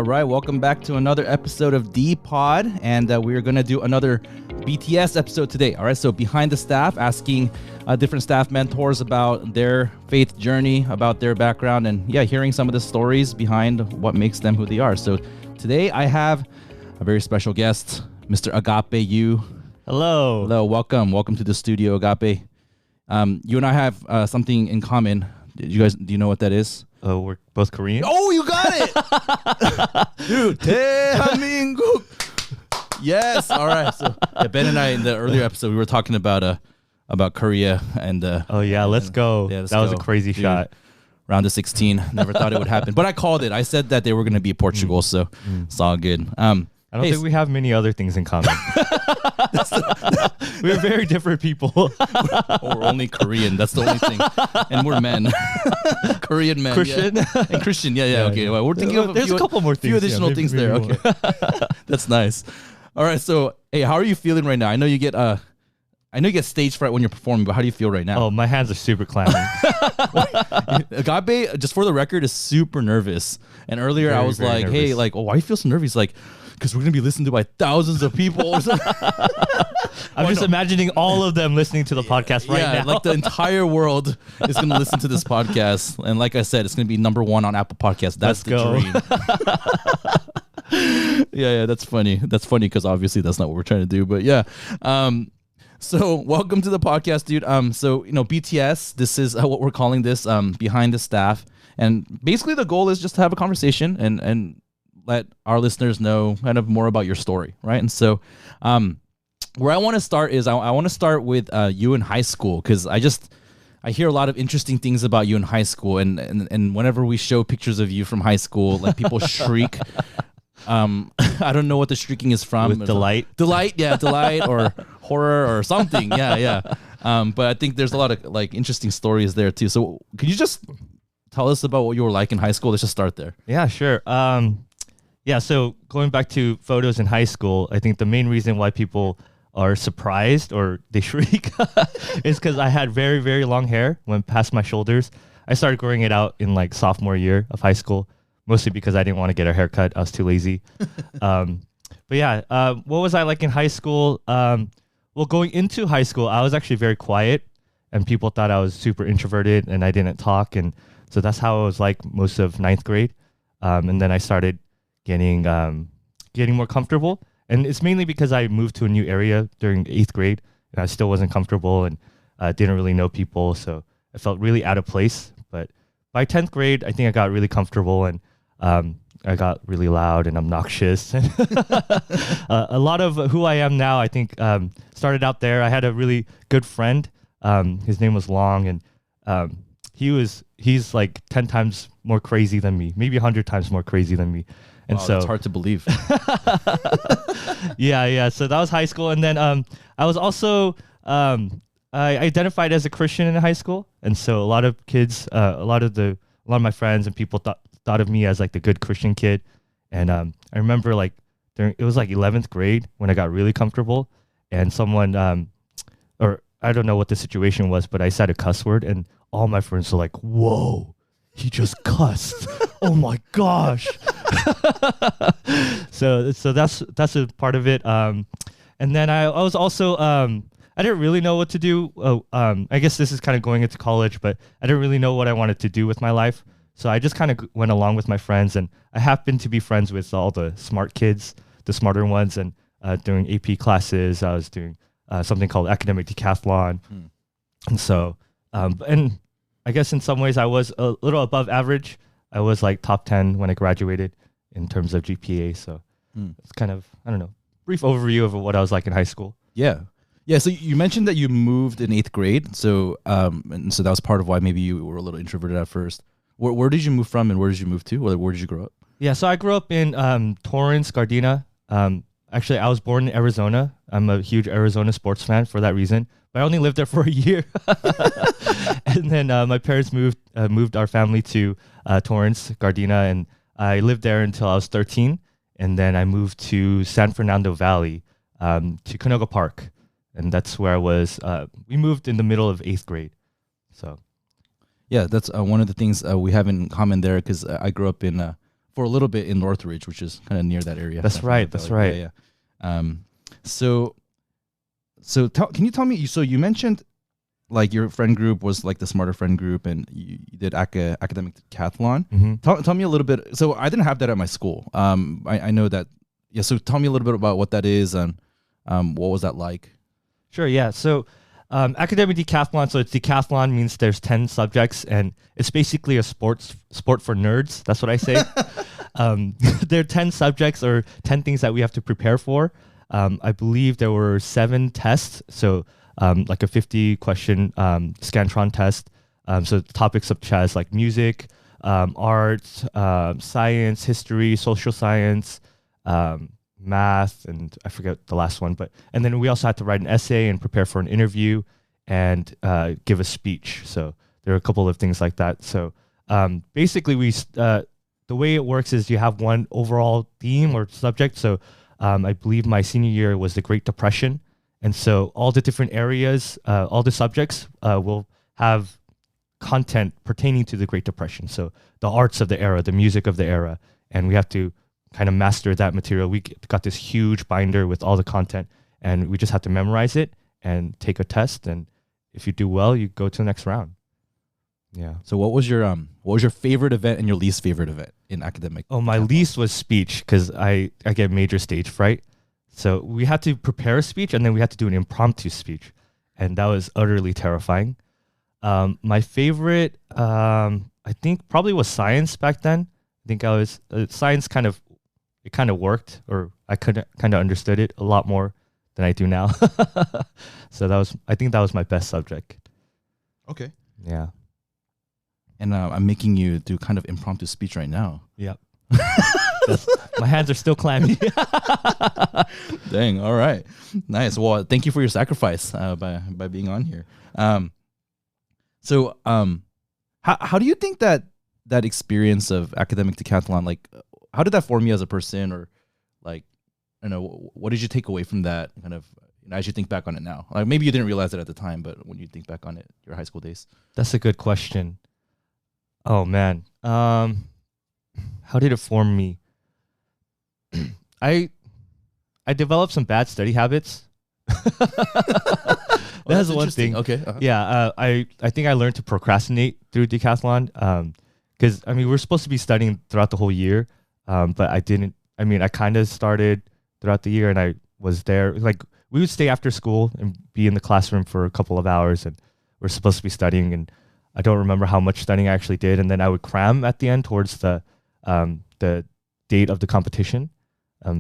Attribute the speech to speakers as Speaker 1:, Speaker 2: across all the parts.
Speaker 1: All right, welcome back to another episode of D-Pod, and we are going to do another BTS episode today. All right, so behind the staff, asking different staff mentors about their faith journey, about their background, and hearing some of the stories behind what makes them who they are. So today I have a very special guest, Mr. Agape Yu.
Speaker 2: Hello.
Speaker 1: Hello, welcome to the studio, Agape. You and I have something in common. Do you know what that is?
Speaker 2: Oh, we're both Korean?
Speaker 1: Oh, you got it! Dude, 대한민국. Yes, all right. So Ben and I, in the earlier episode, we were talking about Korea. And
Speaker 2: oh, yeah, let's go.
Speaker 1: Yeah, let's
Speaker 2: that was
Speaker 1: go.
Speaker 2: a crazy
Speaker 1: Dude,
Speaker 2: shot.
Speaker 1: Round of 16. Never thought it would happen. But I called it. I said that they were going to be Portugal, so it's all good.
Speaker 2: I don't think we have many other things in common. We're very different people.
Speaker 1: We're only Korean. That's the only thing. And we're men. Korean men.
Speaker 2: Christian?
Speaker 1: Yeah. And Christian. Yeah. Okay. Well, we're thinking of
Speaker 2: There's a couple more things.
Speaker 1: Few additional things there. Okay. That's nice. All right. So, hey, how are you feeling right now? I know you get stage fright when you're performing, but how do you feel right now?
Speaker 2: Oh, my hands are super clammy.
Speaker 1: Agape, just for the record, is super nervous. And earlier I was like,
Speaker 2: nervous.
Speaker 1: hey, like, why do you feel so nervous? He's like, because we're going to be listened to by thousands of people.
Speaker 2: I'm just imagining all of them listening to the podcast right now.
Speaker 1: Like the entire world is going to listen to this podcast. And like I said, it's going to be #1 on Apple Podcasts. That's the dream. Yeah, that's funny. That's funny because obviously that's not what we're trying to do. But yeah. So welcome to the podcast, dude. So, BTS, this is what we're calling this, behind the staff. And basically the goal is just to have a conversation and let our listeners know kind of more about your story, right? And so where I want to start is I want to start with you in high school, because I hear a lot of interesting things about you in high school, and whenever we show pictures of you from high school, like people shriek. I don't know what the shrieking is from.
Speaker 2: With delight?
Speaker 1: Delight or horror or something. Yeah. But I think there's a lot of like interesting stories there too. So could you just tell us about what you were like in high school? Let's just start there.
Speaker 2: Yeah, sure. So going back to photos in high school, I think the main reason why people are surprised or they shriek is because I had very, very long hair went past my shoulders. I started growing it out in like sophomore year of high school, mostly because I didn't want to get a haircut. I was too lazy. What was I like in high school? Well, going into high school, I was actually very quiet, and people thought I was super introverted and I didn't talk. And so that's how I was like most of 9th grade. And then I started getting more comfortable. And it's mainly because I moved to a new area during 8th grade, and I still wasn't comfortable and didn't really know people. So I felt really out of place. But by 10th grade, I think I got really comfortable, and I got really loud and obnoxious. A lot of who I am now, I think, started out there. I had a really good friend. His name was Long, and he's like 10 times more crazy than me, maybe 100 times more crazy than me. And
Speaker 1: wow,
Speaker 2: so
Speaker 1: it's hard to believe.
Speaker 2: Yeah. So that was high school. And then I was also, I identified as a Christian in high school. And so a lot of kids, a lot of my friends and people thought of me as like the good Christian kid. And I remember like it was like 11th grade when I got really comfortable, and someone, or I don't know what the situation was, but I said a cuss word, and all my friends were like, whoa, he just cussed. Oh my gosh. So that's a part of it. And then I was also, I didn't really know what to do. I guess this is kind of going into college, but I didn't really know what I wanted to do with my life. So I just kind of went along with my friends, and I happened to be friends with all the smart kids, the smarter ones. And during AP classes, I was doing something called academic decathlon. And so, and I guess in some ways I was a little above average. I was like top 10 when I graduated in terms of GPA. So it's kind of, I don't know, brief overview of what I was like in high school.
Speaker 1: Yeah. So you mentioned that you moved in 8th grade. So, and so that was part of why maybe you were a little introverted at first. Where did you move from, and where did you move to? Where did you grow up?
Speaker 2: Yeah, so I grew up in Torrance, Gardena. Actually, I was born in Arizona. I'm a huge Arizona sports fan for that reason. But I only lived there for a year. And then my parents moved our family to Torrance, Gardena, and I lived there until I was 13. And then I moved to San Fernando Valley, to Canoga Park. And that's where I was. We moved in the middle of 8th grade. So,
Speaker 1: yeah, that's one of the things we have in common there, because I grew up in for a little bit in Northridge, which is kind of near that area.
Speaker 2: That's right. That's right.
Speaker 1: Yeah. So can you tell me? So you mentioned like your friend group was like the smarter friend group, and you did academic decathlon.
Speaker 2: Mm-hmm.
Speaker 1: Tell me a little bit. So I didn't have that at my school. I know that. Yeah. So tell me a little bit about what that is and what was that like?
Speaker 2: Sure. Yeah. So academic decathlon. So it's decathlon means there's 10 subjects, and it's basically a sport for nerds. That's what I say. There are 10 subjects or 10 things that we have to prepare for. I believe there were 7 tests. So like a 50-question Scantron test. So topics such as like music, art, science, history, social science, math, and I forget the last one. And then we also had to write an essay and prepare for an interview and give a speech. So there are a couple of things like that. So basically, the way it works is you have one overall theme or subject. So I believe my senior year was the Great Depression. And so all the different areas, all the subjects will have content pertaining to the Great Depression. So the arts of the era, the music of the era, and we have to kind of master that material. We got this huge binder with all the content, and we just have to memorize it and take a test. And if you do well, you go to the next round. Yeah.
Speaker 1: So what was your favorite event and your least favorite event in academic?
Speaker 2: Oh, my least was speech, because I get major stage fright. So we had to prepare a speech, and then we had to do an impromptu speech, and that was utterly terrifying. My favorite, I think, probably was science back then. I think science kind of worked, or I kind of understood it a lot more than I do now. So I think that was my best subject.
Speaker 1: Okay.
Speaker 2: Yeah.
Speaker 1: And I'm making you do kind of impromptu speech right now.
Speaker 2: Yep. My hands are still clammy.
Speaker 1: Dang. All right. Nice. Well, thank you for your sacrifice by being on here. So how do you think that experience of academic decathlon, like, how did that form you as a person, or like, I don't know, what did you take away from that kind of, as you think back on it now? Like, maybe you didn't realize it at the time, but when you think back on it, your high school days.
Speaker 2: That's a good question. Oh man. How did it form me? I developed some bad study habits. That's one thing.
Speaker 1: Okay. Uh-huh.
Speaker 2: Yeah. I think I learned to procrastinate through decathlon. Because we were supposed to be studying throughout the whole year, but I didn't. I kind of started throughout the year, and I was there. Like, we would stay after school and be in the classroom for a couple of hours, and we're supposed to be studying. And I don't remember how much studying I actually did. And then I would cram at the end towards the date of the competition.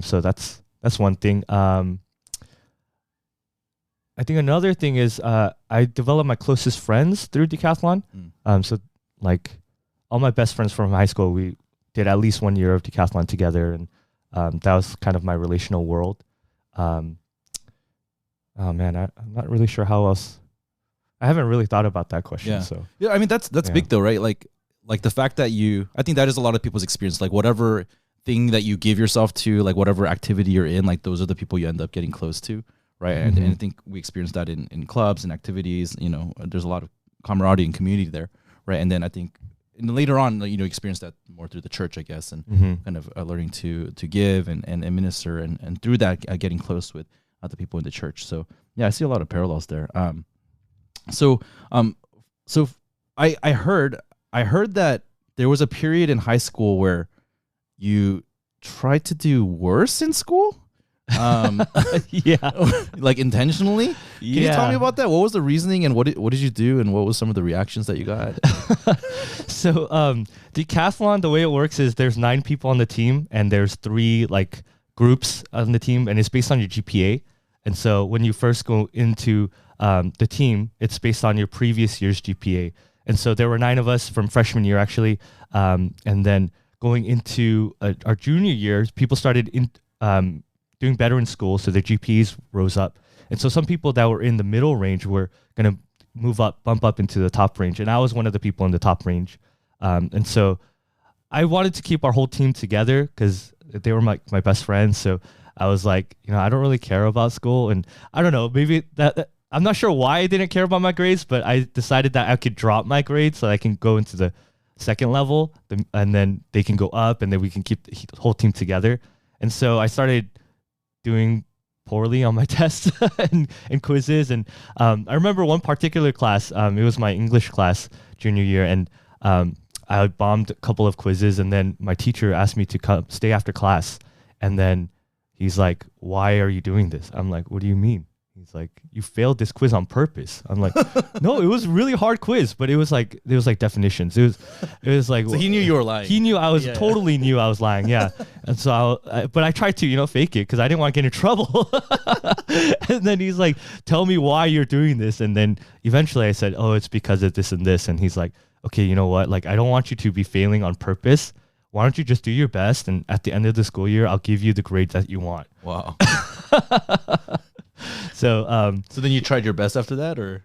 Speaker 2: So that's one thing. I think another thing is I developed my closest friends through decathlon. So like all my best friends from high school, we did at least 1 year of decathlon together, and that was kind of my relational world. Oh man, I'm not really sure how else. I haven't really thought about that question.
Speaker 1: Yeah.
Speaker 2: So
Speaker 1: yeah, that's big though, right? Like the fact that I think that is a lot of people's experience. Like, whatever thing that you give yourself to, like whatever activity you're in, like those are the people you end up getting close to, right?
Speaker 2: Mm-hmm.
Speaker 1: And I think we experience that in clubs and activities. There's a lot of camaraderie and community there, right? And then I think later on, experience that more through the church, I guess, and kind of learning to give and minister, and through that getting close with other people in the church. So yeah, I see a lot of parallels there. So I heard that there was a period in high school where you tried to do worse in school.
Speaker 2: Yeah,
Speaker 1: like intentionally. Can you tell me about that? What was the reasoning, and what did you do, and what was some of the reactions that you got?
Speaker 2: So decathlon, the way it works is there's 9 people on the team, and there's 3 like groups on the team, and it's based on your GPA. And so when you first go into the team, it's based on your previous year's GPA. And so there were 9 of us from freshman year, actually. And then going into our junior years, people started doing better in school, so their GPAs rose up. And so some people that were in the middle range were going to bump up into the top range. And I was one of the people in the top range. And so I wanted to keep our whole team together because they were my best friends. So I was like, I don't really care about school. And I don't know, maybe that I'm not sure why I didn't care about my grades, but I decided that I could drop my grades so I can go into the second level, and then they can go up, and then we can keep the whole team together. And so I started doing poorly on my tests and quizzes. And I remember one particular class, it was my English class junior year, and I bombed a couple of quizzes, and then my teacher asked me to stay after class. And then he's like, "Why are you doing this?" I'm like, "What do you mean?" He's like, "You failed this quiz on purpose." I'm like, "No, it was a really hard quiz, but it was like definitions. It was like."
Speaker 1: So he knew you were lying.
Speaker 2: He knew I was knew I was lying. Yeah, and so but I tried to fake it because I didn't want to get in trouble. And then he's like, "Tell me why you're doing this." And then eventually I said, "Oh, it's because of this and this." And he's like, "Okay, you know what? Like, I don't want you to be failing on purpose. Why don't you just do your best? And at the end of the school year, I'll give you the grades that you want."
Speaker 1: Wow.
Speaker 2: So
Speaker 1: then you tried your best after that, or?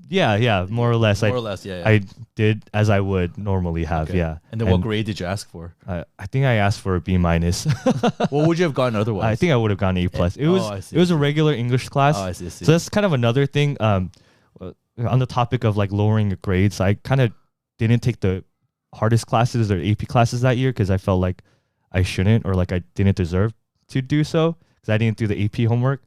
Speaker 2: Yeah, more or less.
Speaker 1: More or less, yeah.
Speaker 2: I did as I would normally have, yeah.
Speaker 1: And then what grade did you ask for?
Speaker 2: I think I asked for a B-.
Speaker 1: What would you have gotten otherwise?
Speaker 2: I think I would have gotten A+. It was a regular English class.
Speaker 1: Oh, I see.
Speaker 2: So that's kind of another thing. On the topic of like lowering your grades, I kind of didn't take the hardest classes or AP classes that year because I felt like I shouldn't, or like I didn't deserve to do so because I didn't do the AP homework.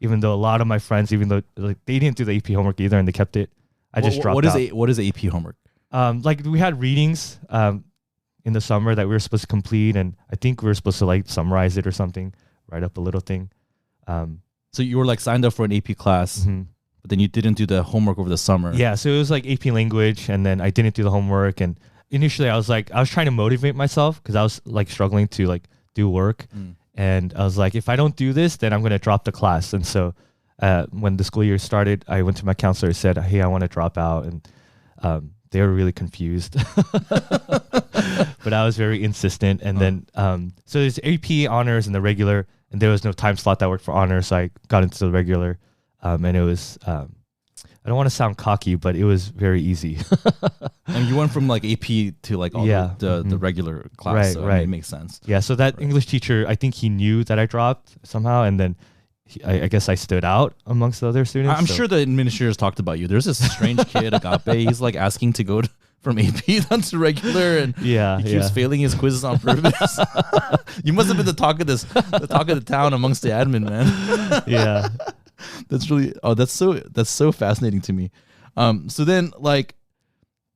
Speaker 2: Even though a lot of my friends, even though like they didn't do the AP homework either and they kept it, I just dropped out.
Speaker 1: What is AP homework?
Speaker 2: Like we had readings in the summer that we were supposed to complete, and I think we were supposed to like summarize it or something, write up a little thing.
Speaker 1: So you were like signed up for an AP class, but then you didn't do the homework over the summer.
Speaker 2: Yeah, so it was like AP language, and then I didn't do the homework. And initially I was trying to motivate myself because I was like struggling to like do work. And I was like, if I don't do this, then I'm going to drop the class. And so when the school year started, I went to my counselor and said, "Hey, I want to drop out." And they were really confused. But I was very insistent. And then, so there's AP honors and the regular, and there was no time slot that worked for honors. So I got into the regular. And it was, I don't want to sound cocky, but it was very easy.
Speaker 1: And you went from like AP to like all the regular class.
Speaker 2: Right,
Speaker 1: so,
Speaker 2: right.
Speaker 1: I mean, it makes sense.
Speaker 2: Yeah, so that English teacher, I think he knew that I dropped somehow, and then I guess I stood out amongst the other students.
Speaker 1: I'm sure the administrators talked about you. There's this strange kid, Agape. He's like asking to go from AP down to regular, and he keeps failing his quizzes on purpose. You must have been the talk of the town amongst the admin, man.
Speaker 2: Yeah.
Speaker 1: That's really that's so fascinating to me. So then like,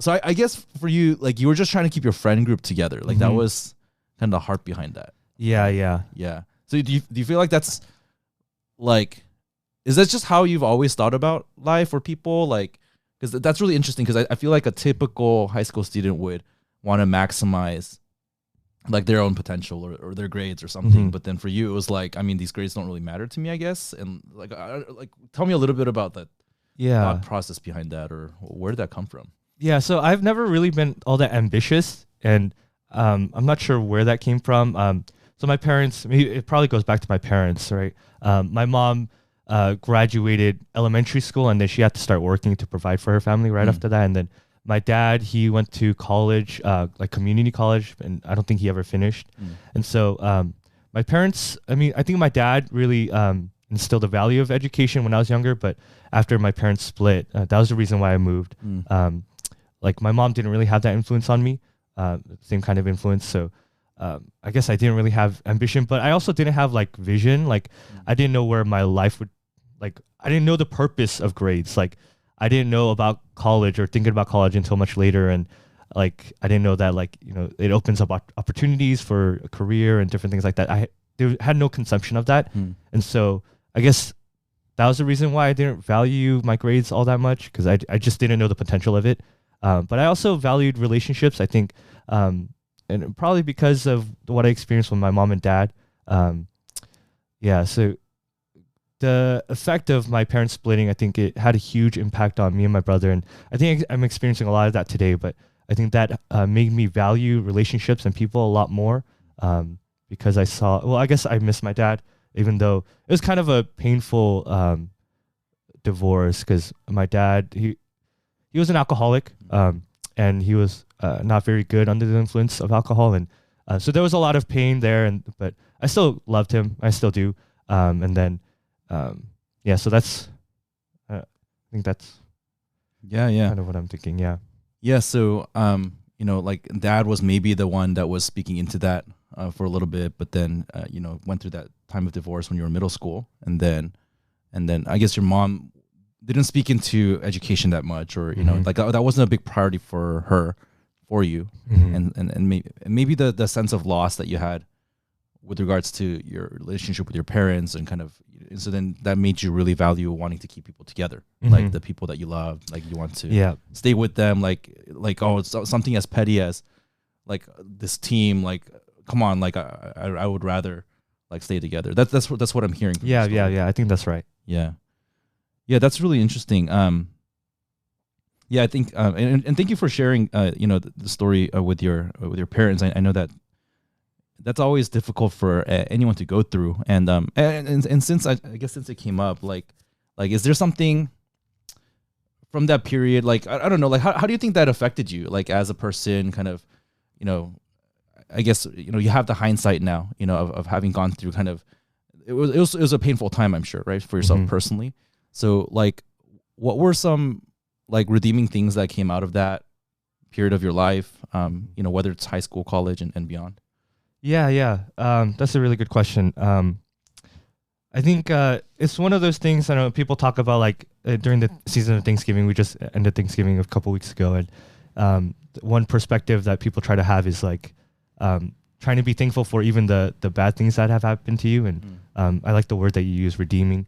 Speaker 1: so I guess for you, like you were just trying to keep your friend group together. Like that was kind of the heart behind that.
Speaker 2: Yeah.
Speaker 1: So do you feel like that's like, is that just how you've always thought about life or people? Like, because that's really interesting because I feel like a typical high school student would want to maximize like their own potential or their grades or something. But then for you, it was like, I mean, these grades don't really matter to me, I guess. And like, tell me a little bit about that thought process behind that, or where did that come from?
Speaker 2: Yeah, so I've never really been all that ambitious, and I'm not sure where that came from. So my parents, it probably goes back to my parents, right? My mom graduated elementary school, and then she had to start working to provide for her family right after that. And then my dad, he went to college, like community college, and I don't think he ever finished. And so my parents, I mean, I think my dad really instilled the value of education when I was younger, but after my parents split, that was the reason why I moved. Like my mom didn't really have that influence on me, same kind of influence. So I guess I didn't really have ambition, but I also didn't have like vision. Like I didn't know where my life would, like I didn't know the purpose of grades. Like I didn't know about college or thinking about college until much later. And like, I didn't know that like, you know, it opens up opportunities for a career and different things like that. I had no conception of that. And so I guess that was the reason why I didn't value my grades all that much, because I just didn't know the potential of it. But I also valued relationships, I think, and probably because of what I experienced with my mom and dad. So the effect of my parents splitting, I think it had a huge impact on me and my brother. And I think I'm experiencing a lot of that today, but I think that made me value relationships and people a lot more, because I saw, well, I guess I miss my dad, even though it was kind of a painful divorce, because my dad, he was an alcoholic, and he was not very good under the influence of alcohol. And so there was a lot of pain there, but I still loved him. I still do. And then, so that's, I think that's kind of what I'm thinking. Yeah.
Speaker 1: So, like dad was maybe the one that was speaking into that for a little bit, but then went through that time of divorce when you were in middle school, and then I guess your mom didn't speak into education that much, or like that wasn't a big priority for you, and maybe the sense of loss that you had with regards to your relationship with your parents, and kind of, so then that made you really value wanting to keep people together, like the people that you love, like you want to stay with them, like it's something as petty as like this team, like come on, like I would rather like stay together. That's what I'm hearing from your story.
Speaker 2: I think that's right.
Speaker 1: Yeah, that's really interesting. I think and thank you for sharing the story with your parents. I know that's always difficult for anyone to go through, and since I guess since it came up, like is there something from that period, like I don't know, like how do you think that affected you, like as a person, kind of, I guess you have the hindsight now, of having gone through kind of, it was a painful time, I'm sure, right, for yourself personally. So like, what were some like redeeming things that came out of that period of your life, whether it's high school, college, and beyond?
Speaker 2: That's a really good question. I think it's one of those things, I know people talk about, like during the season of Thanksgiving. We just ended Thanksgiving a couple weeks ago, and one perspective that people try to have is like trying to be thankful for even the bad things that have happened to you, and I like the word that you use, redeeming.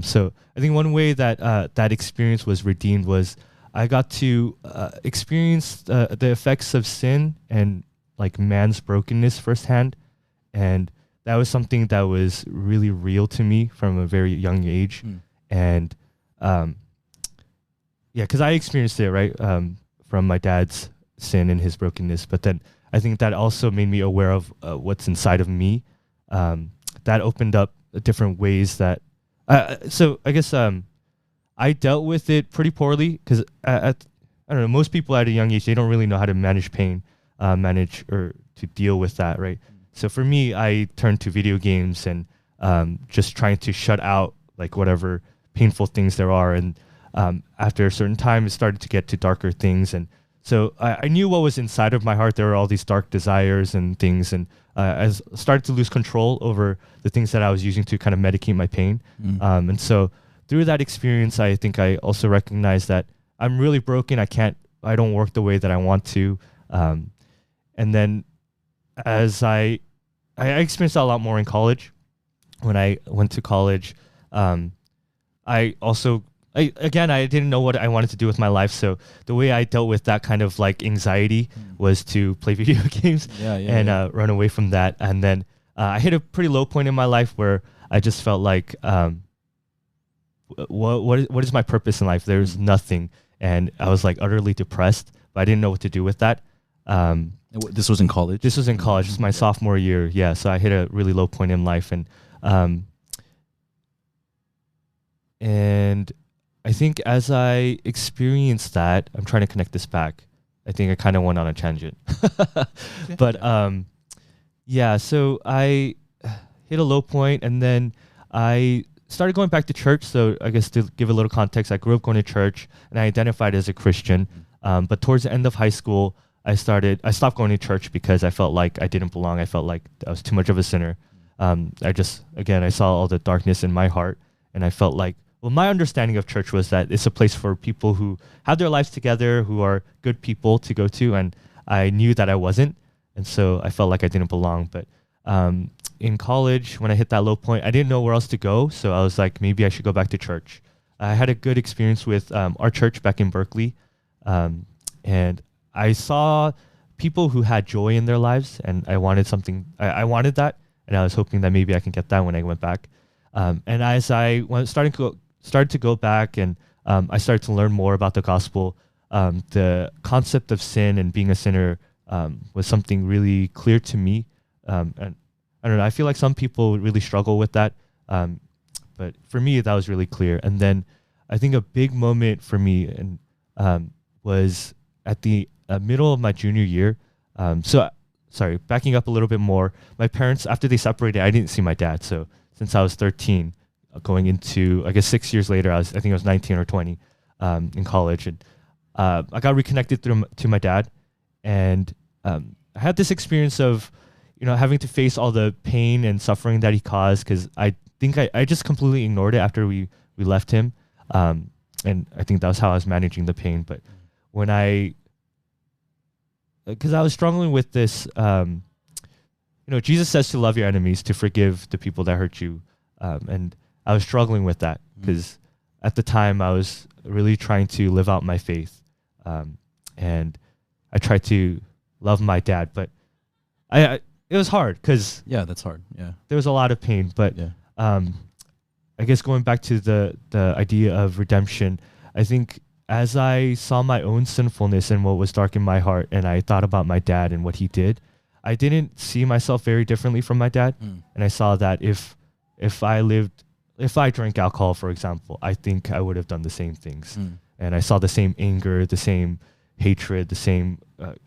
Speaker 2: So I think one way that that experience was redeemed was I got to experience the effects of sin and like man's brokenness firsthand, and that was something that was really real to me from a very young age. And because I experienced it, right, from my dad's sin and his brokenness, but then I think that also made me aware of what's inside of me. That opened up different ways that so I guess I dealt with it pretty poorly, because I don't know, most people at a young age, they don't really know how to manage pain, manage or to deal with that, right? So for me, I turned to video games and just trying to shut out like whatever painful things there are. And after a certain time, it started to get to darker things. And so I knew what was inside of my heart. There were all these dark desires and things. And I started to lose control over the things that I was using to kind of medicate my pain. And so through that experience, I think I also recognized that I'm really broken. I don't work the way that I want to. And then as I experienced that a lot more in college. When I went to college, I didn't know what I wanted to do with my life. So the way I dealt with that kind of like anxiety was to play video games and run away from that. And then I hit a pretty low point in my life where I just felt like, what is my purpose in life? There's nothing. And I was like utterly depressed, but I didn't know what to do with that.
Speaker 1: This was in college?
Speaker 2: This was in college. This was my sophomore year. Yeah. So I hit a really low point in life. And I think as I experienced that, I'm trying to connect this back. I think I kind of went on a tangent. But so I hit a low point, and then I started going back to church. So I guess to give a little context, I grew up going to church and I identified as a Christian. But towards the end of high school, I stopped going to church because I felt like I didn't belong. I felt like I was too much of a sinner. I saw all the darkness in my heart, and I felt like, well, my understanding of church was that it's a place for people who have their lives together, who are good people to go to, and I knew that I wasn't, and so I felt like I didn't belong. But in college, when I hit that low point, I didn't know where else to go, so I was like, maybe I should go back to church. I had a good experience with our church back in Berkeley, and I saw people who had joy in their lives, and I wanted something. I wanted that, and I was hoping that maybe I can get that when I went back. And as I started to go back, and I started to learn more about the gospel, the concept of sin and being a sinner was something really clear to me. And I don't know, I feel like some people really struggle with that, but for me, that was really clear. And then I think a big moment for me was at the middle of my junior year. Sorry, backing up a little bit more, my parents, after they separated, I didn't see my dad. So since I was 13, going into, I guess 6 years later, I think I was 19 or 20 in college. And I got reconnected to my dad. and I had this experience of, having to face all the pain and suffering that he caused, because I think I just completely ignored it after we left him, and I think that was how I was managing the pain. But when because I was struggling with this, Jesus says to love your enemies, to forgive the people that hurt you, and I was struggling with that because at the time I was really trying to live out my faith, and I tried to love my dad, but it was hard because
Speaker 1: that's hard. Yeah,
Speaker 2: there was a lot of pain. But I guess going back to the idea of redemption, I think as I saw my own sinfulness and what was dark in my heart, and I thought about my dad and what he did, I didn't see myself very differently from my dad. And I saw that if I drank alcohol, for example, I think I would have done the same things. And I saw the same anger, the same hatred, the same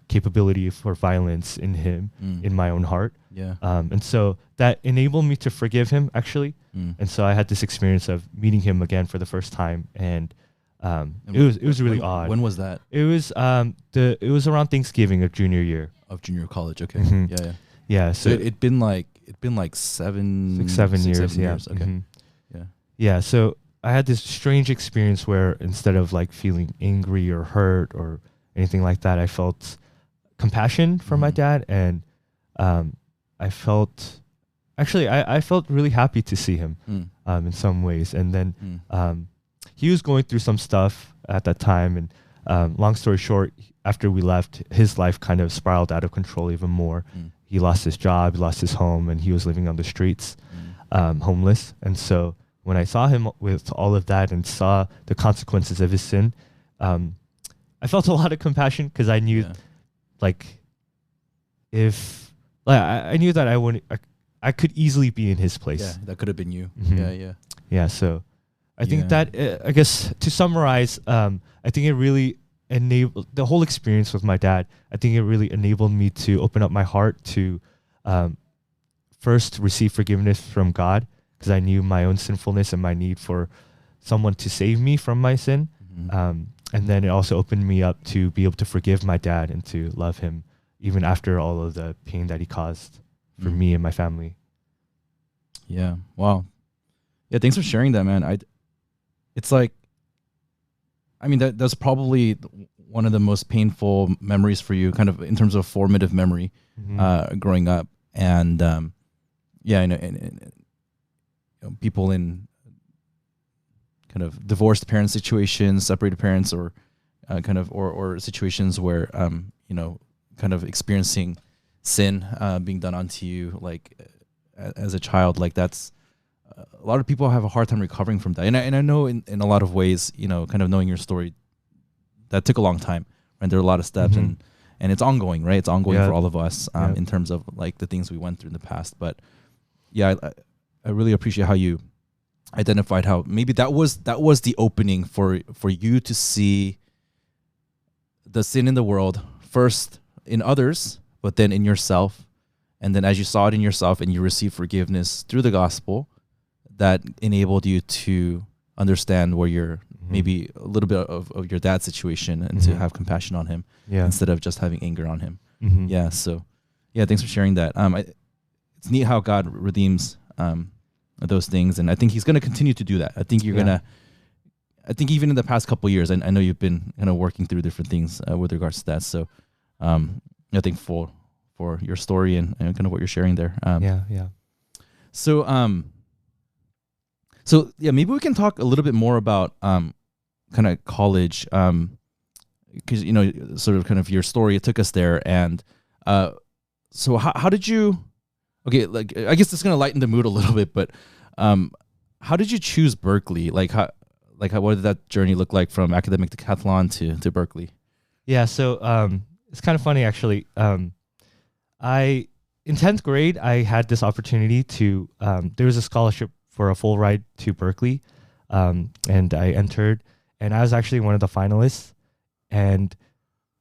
Speaker 2: capability for violence in him, in my own heart. And so that enabled me to forgive him, actually. And so I had this experience of meeting him again for the first time, and it was really odd.
Speaker 1: When was that?
Speaker 2: It was it was around Thanksgiving of junior year
Speaker 1: of junior college. Okay.
Speaker 2: Yeah.
Speaker 1: So it'd been like 7
Speaker 2: years. Yeah.
Speaker 1: Okay.
Speaker 2: Yeah. So I had this strange experience where instead of like feeling angry or hurt or anything like that, I felt compassion for my dad, and I felt really happy to see him in some ways. And then he was going through some stuff at that time, and long story short, after we left, his life kind of spiraled out of control even more. He lost his job, he lost his home, and he was living on the streets, homeless. And so when I saw him with all of that and saw the consequences of his sin, I felt a lot of compassion, because I knew I knew that I could easily be in his place.
Speaker 1: Yeah, that could have been you.
Speaker 2: Yeah. So I think that, I guess to summarize, I think it really enabled the whole experience with my dad. I think it really enabled me to open up my heart to first receive forgiveness from God, because I knew my own sinfulness and my need for someone to save me from my sin. And then it also opened me up to be able to forgive my dad and to love him even after all of the pain that he caused for me and my family.
Speaker 1: Yeah. Wow. Yeah. Thanks for sharing that, man. It's like, I mean, that's probably one of the most painful memories for you, kind of in terms of formative memory, growing up. And, and people in kind of divorced parent situations, separated parents, or or situations where, kind of experiencing sin being done onto you, like as a child, like that's a lot of people have a hard time recovering from that. And I know in a lot of ways, kind of knowing your story, that took a long time, and there are a lot of steps, and it's ongoing, right? It's ongoing for all of us in terms of like the things we went through in the past. But yeah, I really appreciate how you identified how maybe that was the opening for you to see the sin in the world, first in others, but then in yourself. And then as you saw it in yourself and you received forgiveness through the gospel, that enabled you to understand where you're maybe a little bit of your dad's situation, and to have compassion on him instead of just having anger on him. Yeah. So thanks for sharing that. It's neat how God redeems those things, and I think he's going to continue to do that. I think I think even in the past couple of years, I know you've been kind of working through different things with regards to that. So I think for your story and kind of what you're sharing there. So maybe we can talk a little bit more about kind of college, because sort of kind of your story, it took us there. And so how did you? Okay, like I guess it's gonna lighten the mood a little bit, but how did you choose Berkeley? What did that journey look like from academic decathlon to Berkeley?
Speaker 2: Yeah, so it's kind of funny actually. In 10th grade, I had this opportunity to, there was a scholarship for a full ride to Berkeley, and I entered, and I was actually one of the finalists, and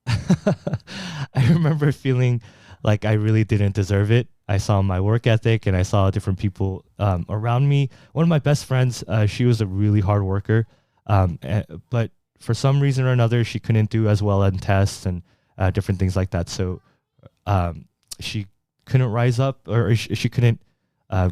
Speaker 2: I remember feeling like I really didn't deserve it. I saw my work ethic, and I saw different people around me. One of my best friends, she was a really hard worker, but for some reason or another, she couldn't do as well on tests, and different things like that. So she couldn't rise up, or she couldn't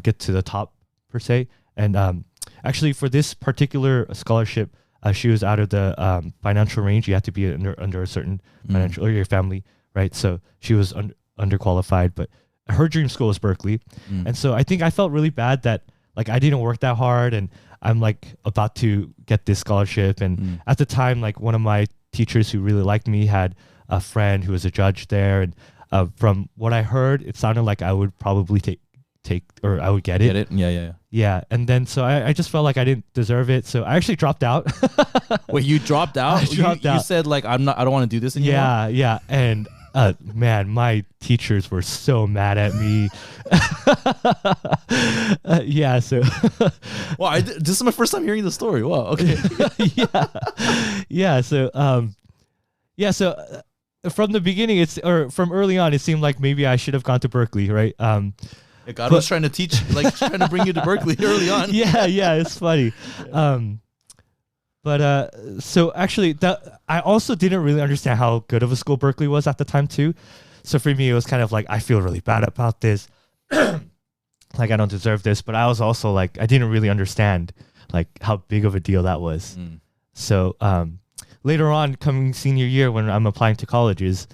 Speaker 2: get to the top per se. And actually, for this particular scholarship, she was out of the financial range. You have to be under a certain financial, or your family, right? So she was underqualified, but her dream school was Berkeley. And so I think I felt really bad that like I didn't work that hard, and I'm like about to get this scholarship. And at the time, like one of my teachers who really liked me had a friend who was a judge there, and from what I heard, it sounded like I would probably take or I would get it.
Speaker 1: Get it? Yeah.
Speaker 2: Yeah, and then so I just felt like I didn't deserve it, so I actually dropped out.
Speaker 1: Wait, you dropped out?
Speaker 2: I dropped out.
Speaker 1: You said like I don't want to do this anymore.
Speaker 2: Yeah, and man, my teachers were so mad at me. Yeah, so
Speaker 1: Wow, this is my first time hearing the story. Wow, okay.
Speaker 2: yeah. So from the beginning, from early on, it seemed like maybe I should have gone to Berkeley, right?
Speaker 1: God was trying to teach, like trying to bring you to Berkeley early on.
Speaker 2: Yeah, it's funny. So actually, I also didn't really understand how good of a school Berkeley was at the time too. So for me, it was kind of like I feel really bad about this, like I don't deserve this. But I was also like I didn't really understand like how big of a deal that was. So later on, coming senior year, when I'm applying to colleges,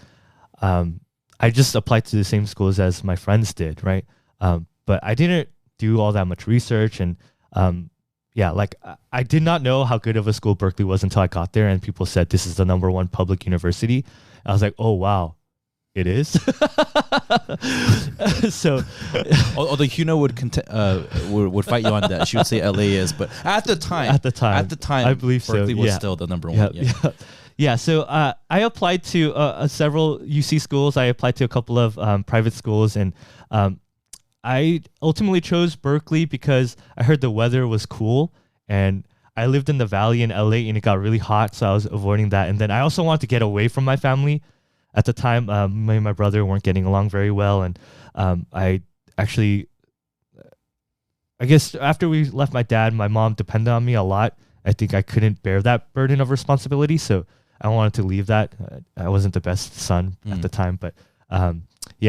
Speaker 2: I just applied to the same schools as my friends did, right? But I didn't do all that much research, and like I did not know how good of a school Berkeley was until I got there, and people said this is the #1 public university. I was like, oh wow, it is. So,
Speaker 1: although Huna would fight you on that, she would say LA is, but at the time,
Speaker 2: I believe
Speaker 1: Berkeley
Speaker 2: so.
Speaker 1: was still the #1.
Speaker 2: Yeah. So I applied to several UC schools. I applied to a couple of private schools, and I ultimately chose Berkeley because I heard the weather was cool, and I lived in the Valley in LA, and it got really hot, so I was avoiding that. And then I also wanted to get away from my family. At the time, me and my brother weren't getting along very well, and I guess after we left my dad, my mom depended on me a lot. I think I couldn't bear that burden of responsibility, so I wanted to leave that. I wasn't the best son at the time, but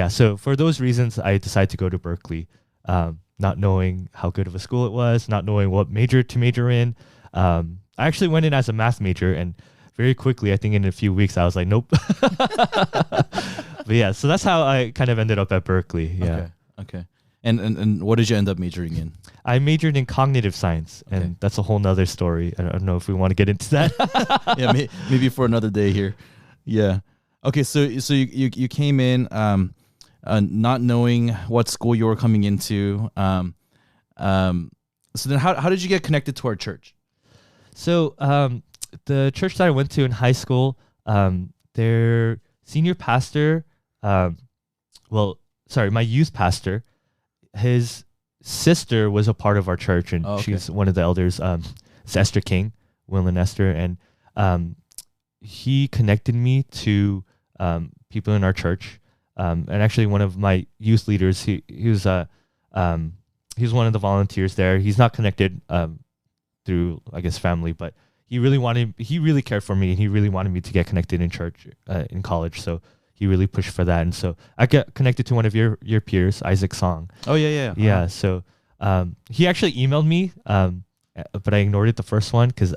Speaker 2: so for those reasons, I decided to go to Berkeley, not knowing how good of a school it was, not knowing what major to major in. I actually went in as a math major, and very quickly, I think in a few weeks, I was like, nope. But yeah, so that's how I kind of ended up at Berkeley. Yeah.
Speaker 1: Okay. And what did you end up majoring in?
Speaker 2: I majored in cognitive science, and that's a whole nother story. I don't know if we want to get into that.
Speaker 1: Yeah, maybe for another day here. Yeah. Okay, so you came in not knowing what school you were coming into. So then how did you get connected to our church?
Speaker 2: So the church that I went to in high school, their senior pastor, my youth pastor, his sister was a part of our church, and she's one of the elders. It's Esther King, Will and Esther, and he connected me to people in our church. And actually, one of my youth leaders, he was one of the volunteers there. He's not connected through, I guess, family, but he really cared for me, and he really wanted me to get connected in church in college. So he really pushed for that, and so I got connected to one of your peers, Isaac Song.
Speaker 1: Oh yeah.
Speaker 2: Yeah. So he actually emailed me, but I ignored it the first one because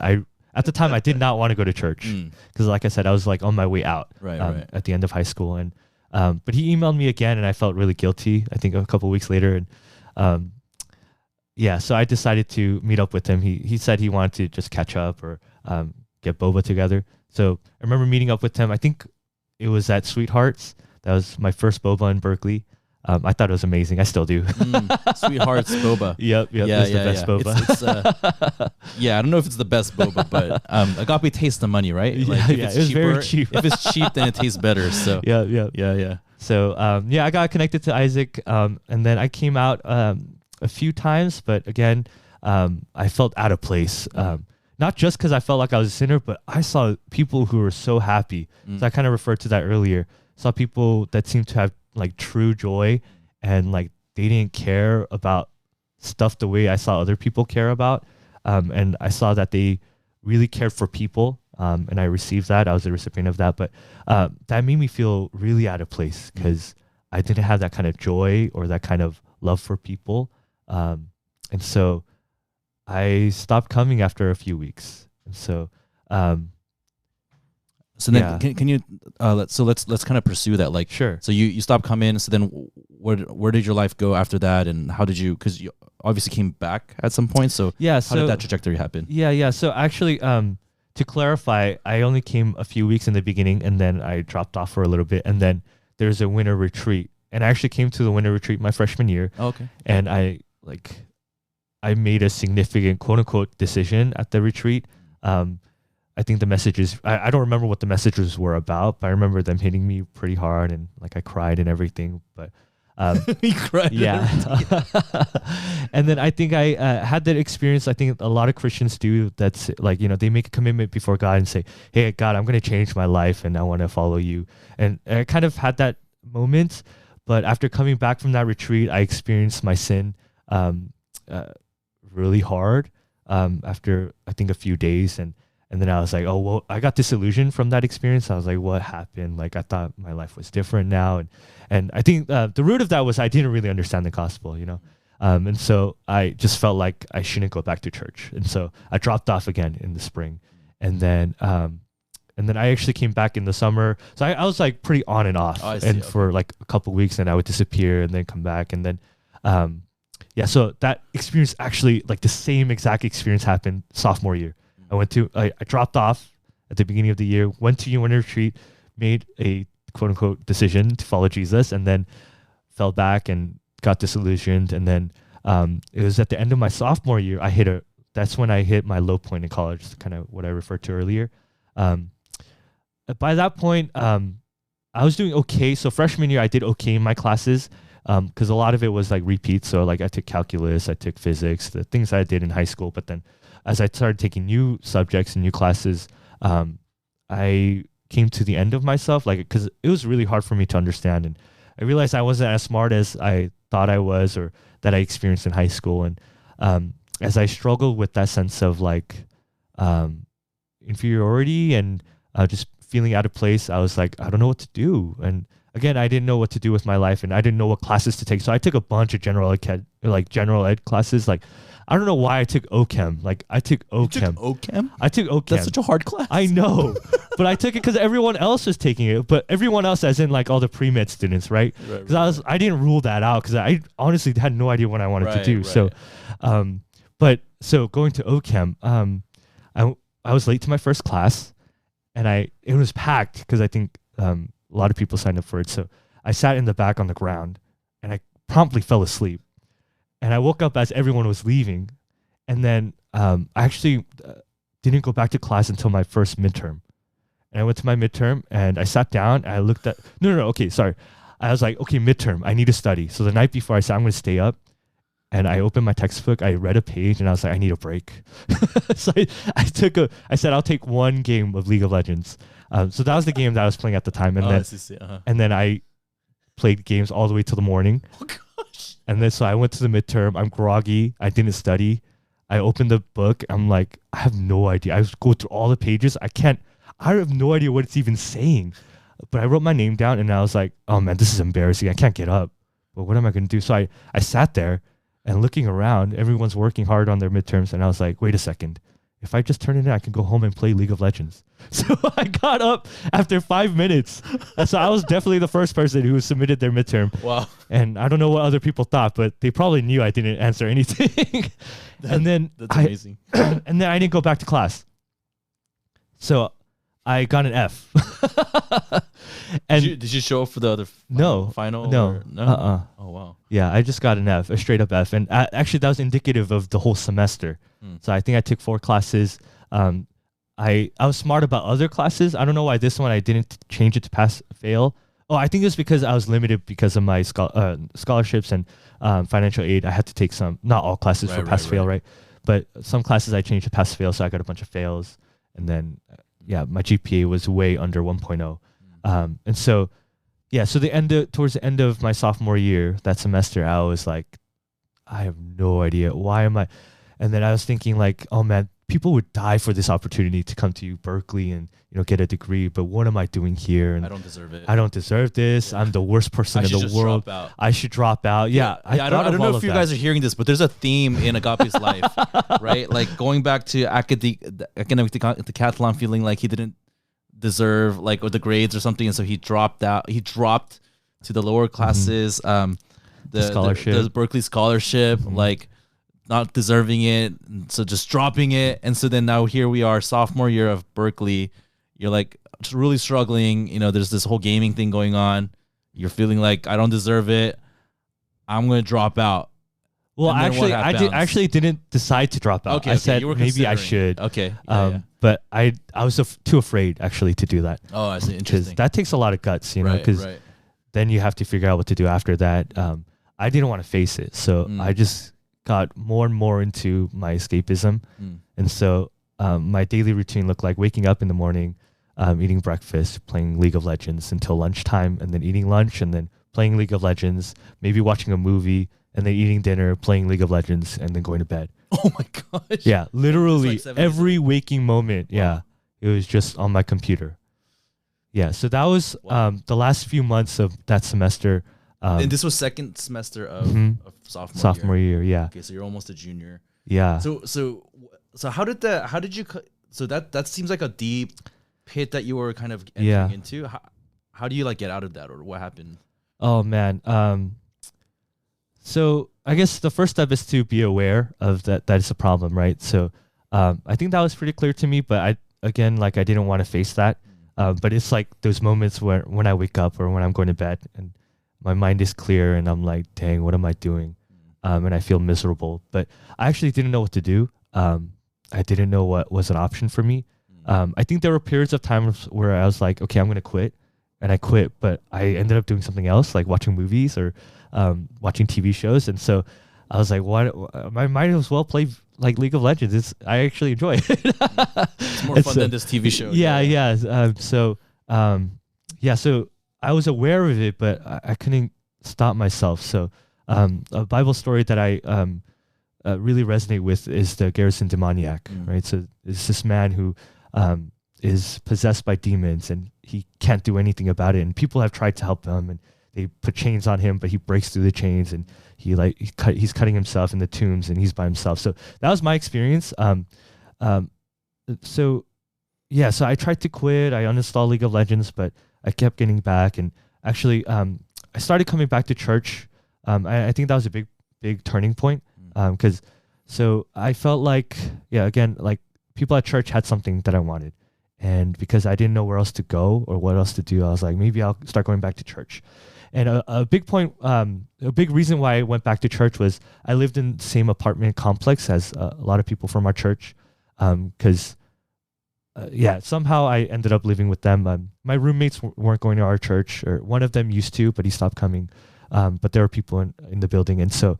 Speaker 2: at the time I did not want to go to church because, like I said, I was like on my way out
Speaker 1: right.
Speaker 2: at the end of high school, and but he emailed me again, and I felt really guilty. I think a couple weeks later, and so I decided to meet up with him. He said he wanted to just catch up or get boba together. So I remember meeting up with him. I think it was at Sweethearts. That was my first boba in Berkeley. I thought it was amazing. I still do.
Speaker 1: Sweethearts boba.
Speaker 2: Yep. It's the best boba.
Speaker 1: I don't know if it's the best boba, but Agape tastes the money, right? Like, if it's
Speaker 2: it was
Speaker 1: cheaper,
Speaker 2: very cheap.
Speaker 1: If it's cheap, then it tastes better. So
Speaker 2: yeah. So I got connected to Isaac, and then I came out a few times, but again, I felt out of place. Not just because I felt like I was a sinner, but I saw people who were so happy. So I kind of referred to that earlier. Saw people that seemed to have like true joy, and like they didn't care about stuff the way I saw other people care about. And I saw that they really cared for people and I received that. I was the recipient of that, but that made me feel really out of place because I didn't have that kind of joy or that kind of love for people, and so I stopped coming after a few weeks. And so,
Speaker 1: so then can you let's kind of pursue that. Like,
Speaker 2: sure.
Speaker 1: So you stopped coming. So then where did your life go after that? And how did you, because you obviously came back at some point. So
Speaker 2: how
Speaker 1: did that trajectory happen?
Speaker 2: Yeah. So actually, to clarify, I only came a few weeks in the beginning and then I dropped off for a little bit. And then there's a winter retreat. And I actually came to the winter retreat my freshman year.
Speaker 1: Oh, okay.
Speaker 2: And I made a significant quote unquote decision at the retreat. I think the messages, I don't remember what the messages were about, but I remember them hitting me pretty hard and like I cried and everything. But
Speaker 1: you cried.
Speaker 2: Yeah. And then I think I had that experience. I think a lot of Christians do. That's like, they make a commitment before God and say, hey, God, I'm going to change my life and I want to follow you. And I kind of had that moment. But after coming back from that retreat, I experienced my sin really hard after, I think, a few days. And then I was like, oh, well, I got disillusioned from that experience. I was like, what happened? Like, I thought my life was different now. And I think the root of that was I didn't really understand the gospel, and so I just felt like I shouldn't go back to church. And so I dropped off again in the spring. And then I actually came back in the summer. So I was like pretty on and off. For like a couple of weeks, and I would disappear and then come back. And then, so that experience actually, like the same exact experience happened sophomore year. I dropped off at the beginning of the year, went to winter retreat, made a quote unquote decision to follow Jesus, and then fell back and got disillusioned. And then it was at the end of my sophomore year, that's when I hit my low point in college, kind of what I referred to earlier. By that point, I was doing okay. So freshman year, I did okay in my classes because a lot of it was like repeats. So like I took calculus, I took physics, the things I did in high school. But then as I started taking new subjects and new classes, I came to the end of myself, like, because it was really hard for me to understand. And I realized I wasn't as smart as I thought I was or that I experienced in high school. And as I struggled with that sense of like inferiority and just feeling out of place, I was like, I don't know what to do. And again, I didn't know what to do with my life and I didn't know what classes to take. So I took a bunch of general ed classes. Like, I don't know why I took OChem. Like, I took OChem.
Speaker 1: You took OChem?
Speaker 2: I took OChem.
Speaker 1: That's such a hard class.
Speaker 2: I know. But I took it because everyone else was taking it. But everyone else, as in like all the pre-med students, right? Because I didn't rule that out because I honestly had no idea what I wanted to do. Right. So going to OChem, I was late to my first class and it was packed because I think a lot of people signed up for it. So I sat in the back on the ground and I promptly fell asleep. And I woke up as everyone was leaving. And then I actually didn't go back to class until my first midterm. And I went to my midterm and I sat down and I looked at, okay, sorry. I was like, okay, midterm, I need to study. So the night before I said, I'm going to stay up. And I opened my textbook, I read a page and I was like, I need a break. So I said, I'll take one game of League of Legends. So that was the game that I was playing at the time. And and then I played games all the way till the morning.
Speaker 1: Oh, gosh.
Speaker 2: And then so I went to the midterm. I'm groggy. I didn't study. I opened the book. I'm like, I have no idea. I go through all the pages. I have no idea what it's even saying. But I wrote my name down and I was like, oh man, this is embarrassing. I can't get up. But what am I going to do? So I sat there and looking around, everyone's working hard on their midterms. And I was like, wait a second. If I just turn it in, I can go home and play League of Legends. So I got up after 5 minutes. So I was definitely the first person who submitted their midterm.
Speaker 1: Wow.
Speaker 2: And I don't know what other people thought, but they probably knew I didn't answer anything. And then
Speaker 1: that's amazing.
Speaker 2: And then I didn't go back to class. So I got an F. And
Speaker 1: did you show up for the other final?
Speaker 2: No.
Speaker 1: Oh, wow.
Speaker 2: Yeah, I just got an F, a straight up F. And actually, that was indicative of the whole semester. So I think I took 4 classes. I was smart about other classes. I don't know why this one I didn't change it to pass fail. Oh, I think it was because I was limited because of my scholarships and financial aid. I had to take some, not all classes for pass fail, right? But some classes I changed to pass fail, so I got a bunch of fails. And then, my GPA was way under 1.0. And so, so towards the end of my sophomore year, that semester, I was like, I have no idea. Why am I? And then I was thinking like, oh man, people would die for this opportunity to come to Berkeley and get a degree, but what am I doing here? And
Speaker 1: I don't deserve it.
Speaker 2: I don't deserve this. I'm the worst person in the world. I should drop out.
Speaker 1: I don't know if you guys are hearing this, but there's a theme in Agape's life, right? Like going back to academic decathlon, feeling like he didn't deserve or the grades or something, and so he dropped out. He dropped to the lower classes. The scholarship, the Berkeley scholarship, not deserving it, so just dropping it. And so then now here we are, sophomore year of Berkeley. You're just really struggling. There's this whole gaming thing going on. You're feeling like I don't deserve it. I'm gonna drop out.
Speaker 2: Well, I didn't decide to drop out. I said maybe I should.
Speaker 1: Okay.
Speaker 2: But I was too afraid actually to do that.
Speaker 1: Oh, I see. Interesting.
Speaker 2: Because that takes a lot of guts, because then you have to figure out what to do after that. I didn't want to face it, so I just got more and more into my escapism. And so my daily routine looked like waking up in the morning, eating breakfast, playing League of Legends until lunchtime, and then eating lunch, and then playing League of Legends, maybe watching a movie, and then eating dinner, playing League of Legends, and then going to bed.
Speaker 1: Oh my gosh.
Speaker 2: Yeah, literally every waking moment. Wow. Yeah, it was just on my computer. Yeah, so that was the last few months of that semester.
Speaker 1: And this was second semester of sophomore year.
Speaker 2: Yeah.
Speaker 1: Okay, so you're almost a junior.
Speaker 2: Yeah.
Speaker 1: So how did you so that seems like a deep pit that you were kind of entering into. How do you get out of that, or what happened?
Speaker 2: Oh man. So I guess the first step is to be aware of that is a problem, right? So I think that was pretty clear to me, but I didn't want to face that. But it's like those moments where when I wake up or when I'm going to bed and my mind is clear and I'm like, dang, what am I doing? And I feel miserable. But I actually didn't know what to do. I didn't know what was an option for me. I think there were periods of times where I was like, okay, I'm going to quit. And I quit, but I ended up doing something else, like watching movies or watching TV shows. And so I was like, what? I might as well play League of Legends. I actually enjoy it.
Speaker 1: It's more fun than this TV show.
Speaker 2: Yeah. So I was aware of it, but I couldn't stop myself. So a Bible story that I really resonate with is the Garrison demoniac, right? So it's this man who is possessed by demons and he can't do anything about it. And people have tried to help him and they put chains on him, but he breaks through the chains and he's cutting himself in the tombs and he's by himself. So that was my experience. So I tried to quit. I uninstalled League of Legends, but I kept getting back. And actually, I started coming back to church. I think that was a big turning point. So I felt like, people at church had something that I wanted. And because I didn't know where else to go or what else to do, I was like, maybe I'll start going back to church. And a big reason why I went back to church was I lived in the same apartment complex as a lot of people from our church. Somehow I ended up living with them. My roommates weren't going to our church, or one of them used to, but he stopped coming. But there were people in the building. And so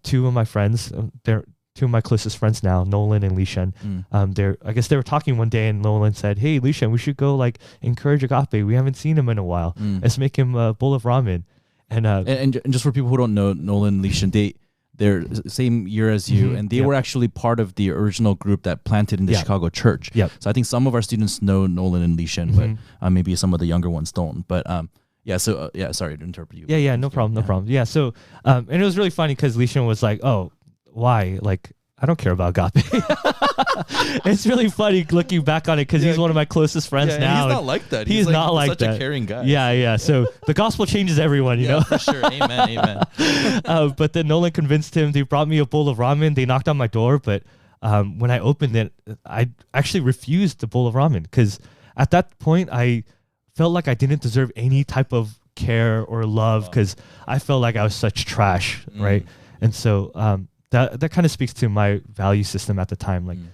Speaker 2: two of my friends, they're two of my closest friends now, Nolan and Lishan. I guess they were talking one day and Nolan said, hey, Lishan, we should go encourage Agape. We haven't seen him in a while. Let's make him a bowl of ramen. And
Speaker 1: just for people who don't know, Nolan and Lishan, they're same year as you, and they were actually part of the original group that planted in the Chicago church. So I think some of our students know Nolan and Lishan, but maybe some of the younger ones don't. But sorry to interrupt you.
Speaker 2: No problem. Yeah, so and it was really funny because Lishan was like, oh, why? I don't care about Agape. It's really funny looking back on it because he's one of my closest friends now.
Speaker 1: He's not like that.
Speaker 2: He's not like
Speaker 1: such
Speaker 2: that.
Speaker 1: a caring guy.
Speaker 2: Yeah. So the gospel changes everyone, you know?
Speaker 1: For sure. Amen.
Speaker 2: But then Nolan convinced him. They brought me a bowl of ramen. They knocked on my door, but when I opened it, I actually refused the bowl of ramen because at that point I felt like I didn't deserve any type of care or love because I felt like I was such trash, right? And so that kind of speaks to my value system at the time.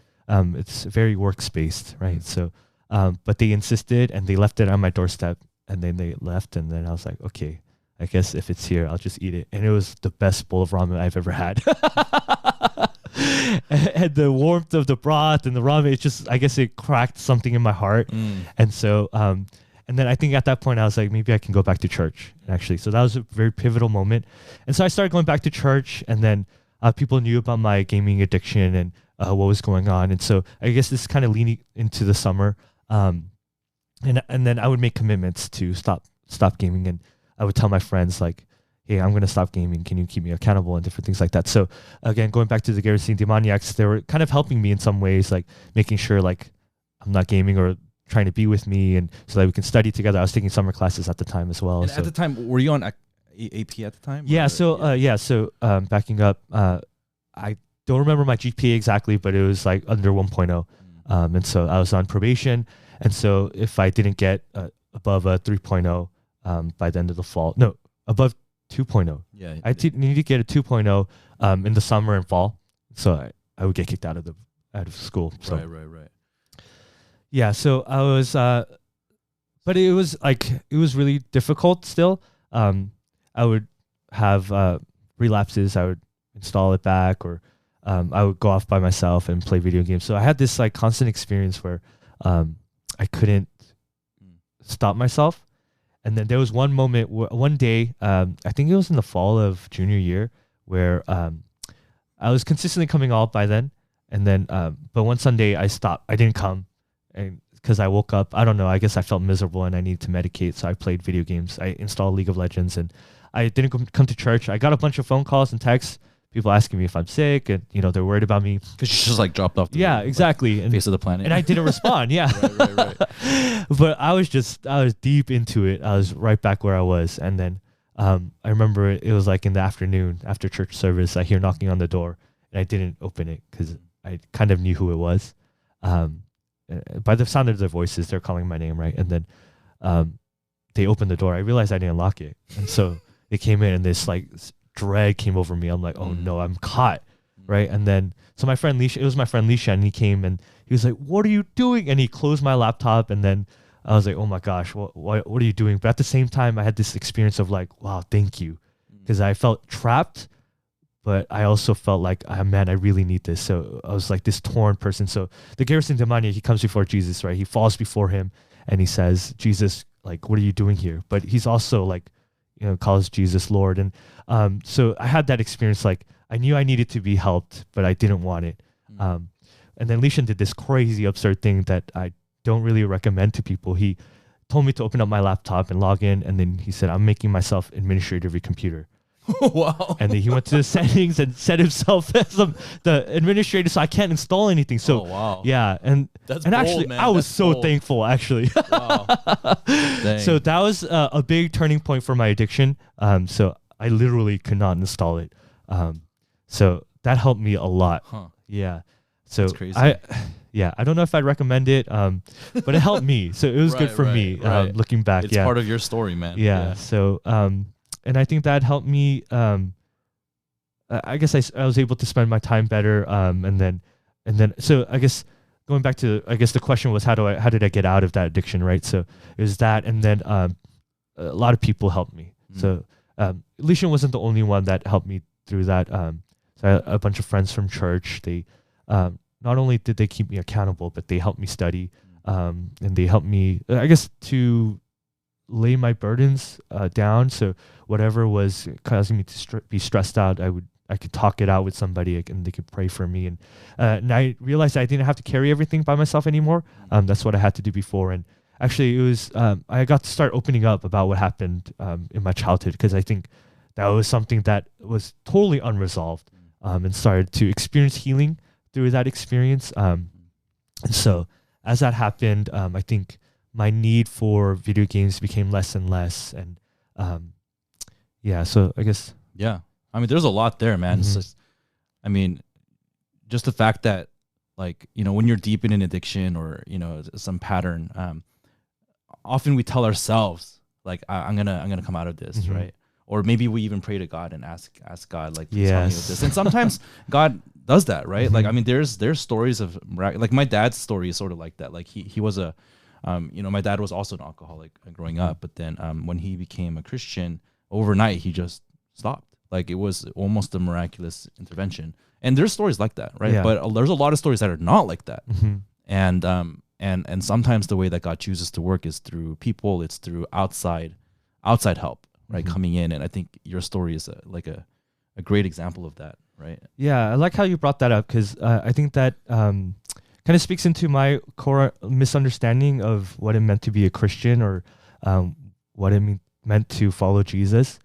Speaker 2: It's very works-based, right? So, but they insisted and they left it on my doorstep and then they left. And then I was like, okay, I guess if it's here, I'll just eat it. And it was the best bowl of ramen I've ever had. And the warmth of the broth and the ramen, I guess it cracked something in my heart. And so, and then I think at that point I was like, maybe I can go back to church actually. So that was a very pivotal moment. And so I started going back to church and then people knew about my gaming addiction and what was going on. And so I guess this kind of leaning into the summer. And then I would make commitments to stop gaming, and I would tell my friends like, hey, I'm going to stop gaming. Can you keep me accountable and different things like that? So again, going back to the Garrison Demoniacs, they were kind of helping me in some ways, like making sure like I'm not gaming or trying to be with me, and so that we can study together. I was taking summer classes at the time as well.
Speaker 1: And at the time, were you on AP at the time?
Speaker 2: Yeah. So backing up, I don't remember my GPA exactly, but it was like under 1.0. And so I was on probation. And so if I didn't get above a 3.0 by the end of the fall, no, above 2.0.
Speaker 1: Yeah.
Speaker 2: I need to get a 2.0 in the summer and fall. So I would get kicked out of school. So.
Speaker 1: Right.
Speaker 2: Yeah. So I was, but it was really difficult still. I would have relapses. I would install it back, or I would go off by myself and play video games. So I had this like constant experience where I couldn't stop myself. And then there was one moment, one day, I think it was in the fall of junior year, where I was consistently coming out by then. And then, but one Sunday I stopped. I didn't come, and because I woke up, I don't know, I guess I felt miserable and I needed to medicate. So I played video games. I installed League of Legends, and I didn't come to church. I got a bunch of phone calls and texts, people asking me if I'm sick, and they're worried about me
Speaker 1: because you just like dropped off the
Speaker 2: exactly
Speaker 1: face of the planet,
Speaker 2: and I didn't respond. Yeah.
Speaker 1: right.
Speaker 2: But I was deep into it. I was right back where I was. And then I remember it was like in the afternoon after church service, I hear knocking on the door, and I didn't open it because I kind of knew who it was. By the sound of their voices, they're calling my name, right? And then they opened the door. I realized I didn't lock it, and so they came in, and this like dread came over me. I'm like, oh no, I'm caught, right? And then so my friend Lisha, it was my friend Lisha, and he came and he was like, what are you doing? And he closed my laptop, and then I was like, oh my gosh, what are you doing? But at the same time, I had this experience of like, wow, thank you, because I felt trapped, but I also felt like, man, I really need this. So I was like this torn person. So the Garrison Demoniac, he comes before Jesus, right? He falls before him, and he says, Jesus, like, what are you doing here? But he's also like, calls Jesus Lord. And so I had that experience. Like, I knew I needed to be helped, but I didn't want it. And then Lishan did this crazy, absurd thing that I don't really recommend to people. He told me to open up my laptop and log in. And then he said, I'm making myself administrator of your computer.
Speaker 1: Wow.
Speaker 2: And then he went to the settings and set himself as the administrator, so I can't install anything. So
Speaker 1: wow.
Speaker 2: Yeah, and
Speaker 1: that's
Speaker 2: and
Speaker 1: bold,
Speaker 2: actually
Speaker 1: man.
Speaker 2: I was
Speaker 1: That's
Speaker 2: so
Speaker 1: bold.
Speaker 2: thankful actually.
Speaker 1: Wow.
Speaker 2: So that was a big turning point for my addiction. So I literally could not install it. So that helped me a lot.
Speaker 1: Huh.
Speaker 2: Yeah. So
Speaker 1: That's crazy.
Speaker 2: I don't know if I'd recommend it, but it helped me. So it was good for me.
Speaker 1: Right.
Speaker 2: Looking back,
Speaker 1: It's part of your story, man.
Speaker 2: Yeah. So and I think that helped me. I guess I was able to spend my time better. And then so I guess going back to the question was how did I get out of that addiction, right? So it was that, and then a lot of people helped me. So Lishan wasn't the only one that helped me through that. So I had a bunch of friends from church. They not only did they keep me accountable, but they helped me study, and they helped me, I guess, to lay my burdens down. So whatever was causing me to be stressed out, I could talk it out with somebody, and they could pray for me. And I realized I didn't have to carry everything by myself anymore. That's what I had to do before. And actually, it was I got to start opening up about what happened in my childhood, because I think that was something that was totally unresolved, and started to experience healing through that experience. And so as that happened, I think my need for video games became less and less. And so I guess.
Speaker 1: Yeah. I mean, there's a lot there, man. It's just, I mean, just the fact that, like, when you're deep in an addiction or, some pattern, often we tell ourselves, like, I'm gonna come out of this, right? Or maybe we even pray to God and ask God, like, please help me with this. And sometimes God does that, right? Like, I mean, there's stories of, like, my dad's story is sort of like that. Like, he was a, my dad was also an alcoholic growing up, but then when he became a Christian, overnight he just stopped. Like, it was almost a miraculous intervention. And there's stories like that, right?
Speaker 2: Yeah.
Speaker 1: But there's a lot of stories that are not like that. And sometimes the way that God chooses to work is through people. It's through outside help, right? Coming in. And I think your story is a great example of that, right?
Speaker 2: Yeah, I like how you brought that up, because I think that kind of speaks into my core misunderstanding of what it meant to be a Christian, or what it meant to follow Jesus.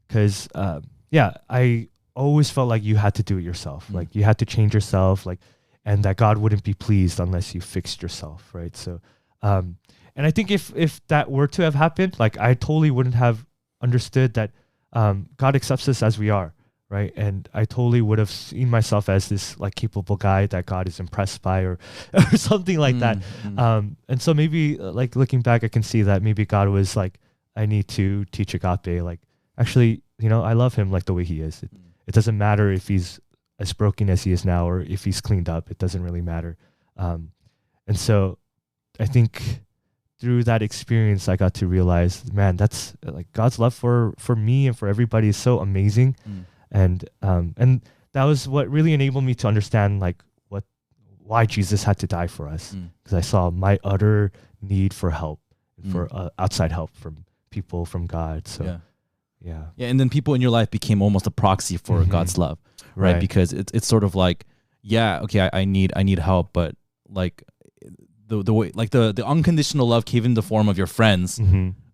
Speaker 2: Because I always felt like you had to do it yourself, like you had to change yourself, like, and that God wouldn't be pleased unless you fixed yourself, right? So, and I think if that were to have happened, like I totally wouldn't have understood that God accepts us as we are, right? And I totally would have seen myself as this like capable guy that God is impressed by, or something like that. And so maybe like looking back, I can see that maybe God was like, I need to teach Agape, like, actually, I love him like the way he is. It doesn't matter if he's as broken as he is now, or if he's cleaned up. It doesn't really matter. And so I think through that experience, I got to realize, man, that's like God's love for me and for everybody is so amazing. And that was what really enabled me to understand like why Jesus had to die for us. Because I saw my utter need for help, for outside help from people, from God. So yeah.
Speaker 1: And then people in your life became almost a proxy for God's love, right? Because it's sort of like, okay, I need help, but like the way, like the unconditional love came in the form of your friends,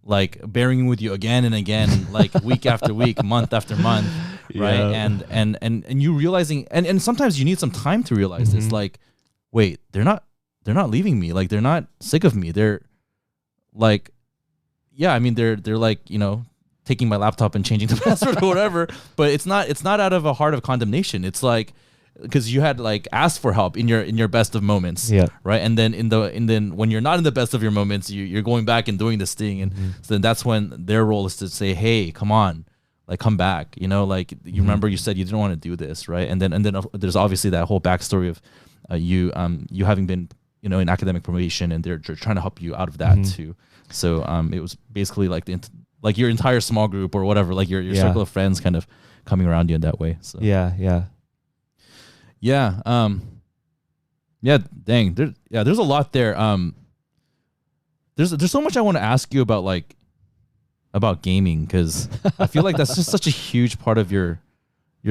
Speaker 1: like bearing with you again and again, like week after week, month after month, right? And you realizing, and sometimes you need some time to realize this, like, wait, they're not leaving me, like they're not sick of me, they're like, they're like, taking my laptop and changing the password or whatever, but it's not out of a heart of condemnation. It's like, because you had like asked for help in your best of moments, right? And then when you're not in the best of your moments, you're going back and doing this thing, and so then that's when their role is to say, hey, come on, like come back, like you remember you said you didn't want to do this, right? And then there's obviously that whole backstory of you having been in academic probation, and they're trying to help you out of that too. So it was basically like your entire small group or whatever, like your circle of friends kind of coming around you in that way. So dang, there's a lot there. There's so much I want to ask you about gaming, because I feel like that's just such a huge part of your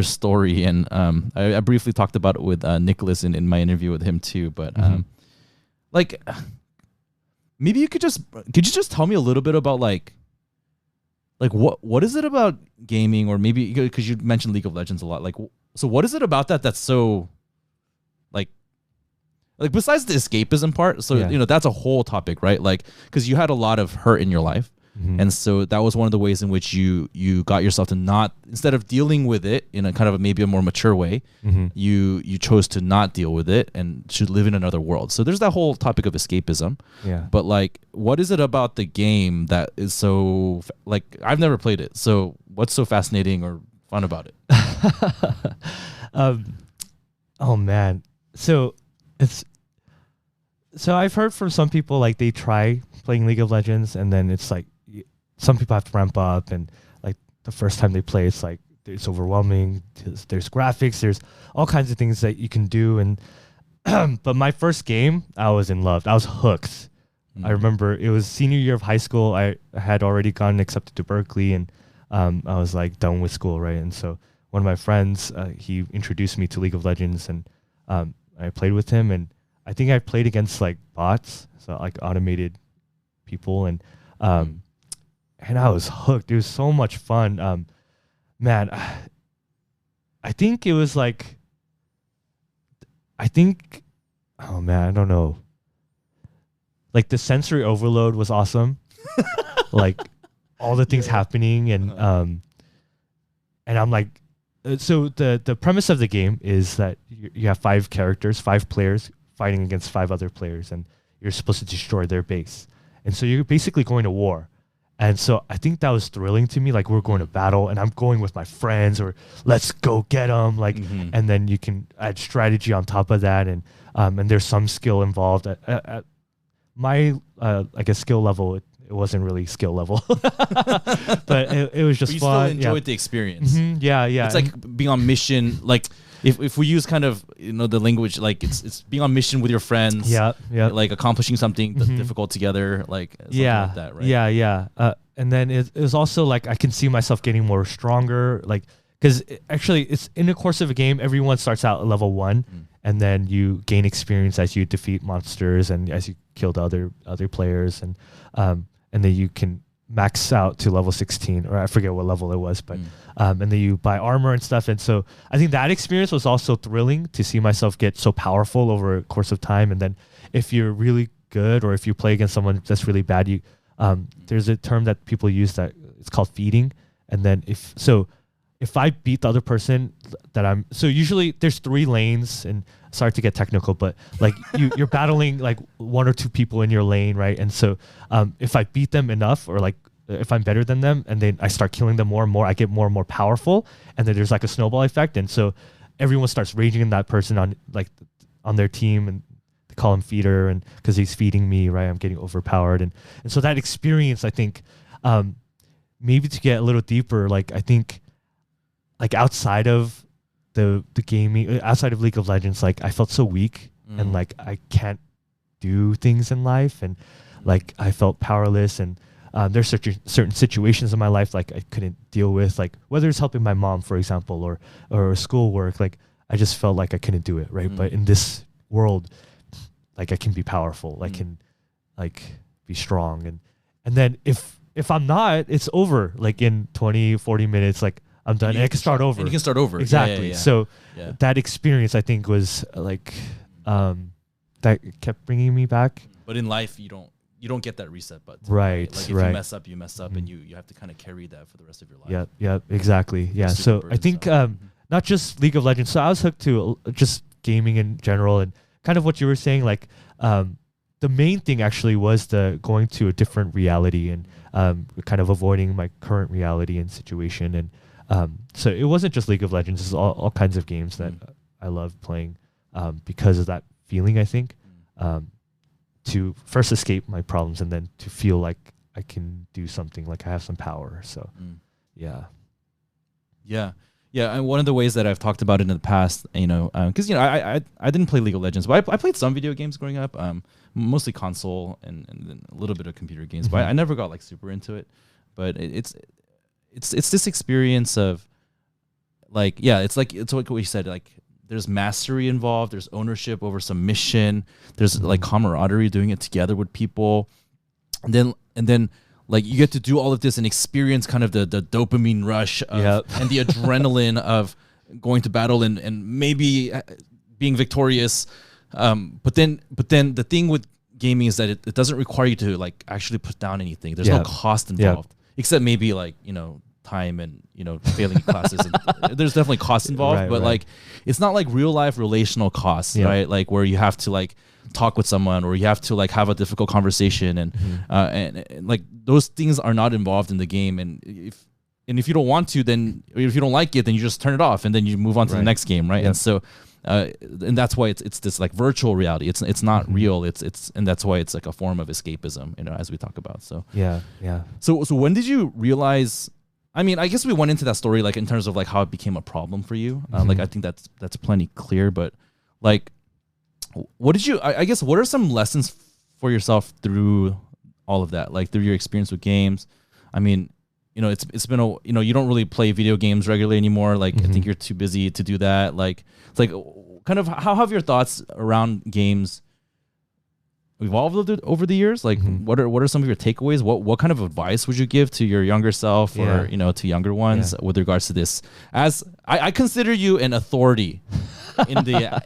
Speaker 1: story, and I briefly talked about it with Nicholas in my interview with him too, but like maybe could you just tell me a little bit about like what is it about gaming, or maybe because you mentioned League of Legends a lot, like, so what is it about that's so like besides the escapism part, so that's a whole topic, right? Like, because you had a lot of hurt in your life, and so that was one of the ways in which you got yourself to not, instead of dealing with it in a kind of maybe a more mature way, you chose to not deal with it and should live in another world. So there's that whole topic of escapism. But like, what is it about the game that is so, like, I've never played it, so what's so fascinating or fun about it?
Speaker 2: Oh man, so I've heard from some people, like, they try playing League of Legends, and then it's like some people have to ramp up, and like the first time they play, it's like it's overwhelming. There's graphics, there's all kinds of things that you can do, and but my first game, I was in love. I was hooked. I remember it was senior year of high school. I had already gotten accepted to Berkeley, and I was like done with school, right? And so one of my friends, he introduced me to League of Legends, and I played with him, and I think I played against like bots, so like automated people, and I was hooked. It was so much fun. Man, I think it was like, oh man, I don't know. Like the sensory overload was awesome. Like all the things happening, and I'm like, so the premise of the game is that you have 5 characters, 5 players fighting against 5 other players, and you're supposed to destroy their base. And so you're basically going to war. And so I think that was thrilling to me. Like, we're going to battle, and I'm going with my friends, or let's go get them. Like, and then you can add strategy on top of that, and there's some skill involved. At my I guess skill level, it wasn't really skill level, but it was just
Speaker 1: but you
Speaker 2: fun.
Speaker 1: Still enjoyed the experience.
Speaker 2: Yeah.
Speaker 1: It's like being on mission. Like, if we use kind of the language, like it's being on mission with your friends. Yeah. Like accomplishing something difficult together. Like something like that, right?
Speaker 2: Yeah. And then it was also like I can see myself getting more stronger. Like, because actually it's in the course of a game, everyone starts out at level 1, and then you gain experience as you defeat monsters and as you kill the other players, and then you can max out to level 16, or I forget what level it was, but and then you buy armor and stuff. And so I think that experience was also thrilling to see myself get so powerful over a course of time. And then if you're really good, or if you play against someone that's really bad, you there's a term that people use that it's called feeding. And then if I beat the other person so usually there's 3 lanes, and sorry to get technical, but like you're battling like 1 or 2 people in your lane, right? And so if I beat them enough, or like if I'm better than them, and then I start killing them more and more, I get more and more powerful, and then there's like a snowball effect, and so everyone starts raging in that person on their team, and they call him feeder, and because he's feeding me, right? I'm getting overpowered, and so that experience, I think, maybe to get a little deeper, like I think, like outside of the gaming, outside of League of Legends, like I felt so weak, and like I can't do things in life, and like I felt powerless, and there's certain situations in my life like I couldn't deal with, like whether it's helping my mom, for example, or schoolwork, like I just felt like I couldn't do it, right? But in this world, like I can be powerful, I can like be strong, and then if I'm not, it's over, like in 20-40 minutes, like I'm done, and I can start over.
Speaker 1: And you can start over.
Speaker 2: Exactly.
Speaker 1: Yeah.
Speaker 2: So that experience, I think, was like that kept bringing me back.
Speaker 1: But in life, you don't get that reset button.
Speaker 2: Right.
Speaker 1: Like if you mess up, you mess up, and you have to kind of carry that for the rest of your life.
Speaker 2: Yeah. Exactly. Yeah. So I think not just League of Legends. So I was hooked to just gaming in general, and kind of what you were saying, like the main thing actually was the going to a different reality, and kind of avoiding my current reality and situation. And so it wasn't just League of Legends. It's all kinds of games that I love playing because of that feeling, I think, to first escape my problems, and then to feel like I can do something, like I have some power. So yeah. And one of the ways that I've talked about it in the past, because I didn't play League of Legends, but I played some video games growing up, mostly console and then a little bit of computer games, but I never got like super into it. But it's this experience of like, it's like what you said, like there's mastery involved, there's ownership over some mission, there's like camaraderie, doing it together with people, and then like you get to do all of this and experience kind of the dopamine rush of, and the adrenaline of going to battle and maybe being victorious. But then the thing with gaming is that it doesn't require you to like actually put down anything. There's no cost involved, except maybe like, time and, failing classes. And there's definitely costs involved, but like, it's not like real life relational costs, right? Like where you have to like talk with someone, or you have to like have a difficult conversation, and like those things are not involved in the game. And if you don't want to, then if you don't like it, then you just turn it off and then you move on to the next game, right? And so and that's why it's this like virtual reality. It's not real. It's and that's why it's like a form of escapism, as we talk about. So yeah.
Speaker 1: So when did you realize? I mean, I guess we went into that story like in terms of like how it became a problem for you. Like I think that's plenty clear. But like, what did you? I guess what are some lessons for yourself through all of that? Like through your experience with games. I mean, it's been you don't really play video games regularly anymore. Like I think you're too busy to do that. Like it's like kind of how have your thoughts around games evolved over the years? Like what are some of your takeaways? What kind of advice would you give to your younger self or to younger ones with regards to this? As I consider you an authority in the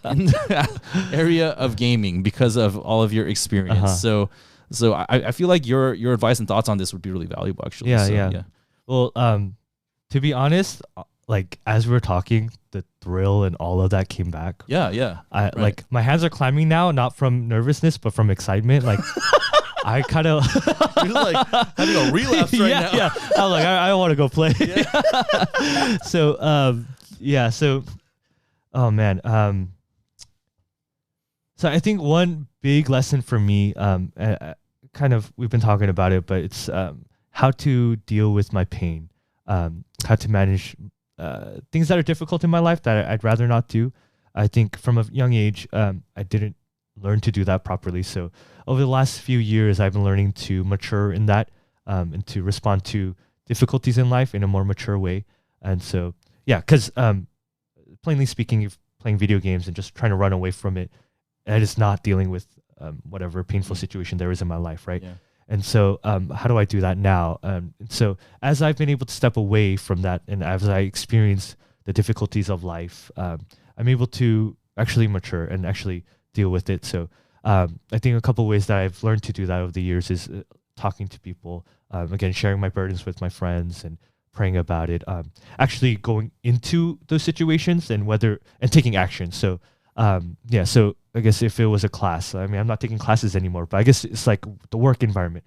Speaker 1: area of gaming because of all of your experience. So I feel like your advice and thoughts on this would be really valuable, actually. Yeah.
Speaker 2: Well, to be honest, like as we were talking, the thrill and all of that came back.
Speaker 1: Yeah.
Speaker 2: Like my hands are climbing now, not from nervousness, but from excitement. Like I kind of
Speaker 1: you're like having a relapse right now.
Speaker 2: Yeah. I'm like I want to go play. So oh man. So I think one big lesson for me, kind of we've been talking about it, but it's how to deal with my pain, how to manage things that are difficult in my life that I'd rather not do. I think from a young age, I didn't learn to do that properly. So over the last few years, I've been learning to mature in that, and to respond to difficulties in life in a more mature way. And so yeah, because plainly speaking, if playing video games and just trying to run away from it, and it's not dealing with whatever painful situation there is in my life, right?
Speaker 1: Yeah.
Speaker 2: And so, how do I do that now? So, as I've been able to step away from that, and as I experience the difficulties of life, I'm able to actually mature and actually deal with it. So, I think a couple of ways that I've learned to do that over the years is talking to people, again, sharing my burdens with my friends and praying about it, actually going into those situations and taking action. So, so I guess if it was a class, I mean, I'm not taking classes anymore, but I guess it's like the work environment.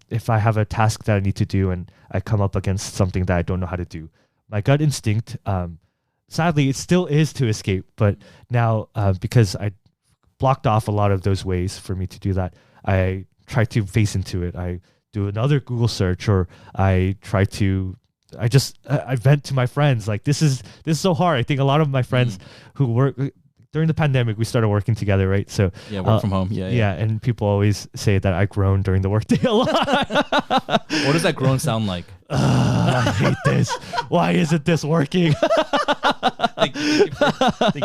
Speaker 2: If I have a task that I need to do and I come up against something that I don't know how to do, my gut instinct, sadly, it still is to escape. But now, because I blocked off a lot of those ways for me to do that, I try to face into it. I do another Google search, or I vent to my friends. Like, this is so hard. I think a lot of my friends who work during the pandemic, we started working together, right? So
Speaker 1: work from home. Yeah.
Speaker 2: And people always say that I groan during the workday a lot.
Speaker 1: What does that groan sound like?
Speaker 2: I hate this. Why isn't this working?
Speaker 1: Thank you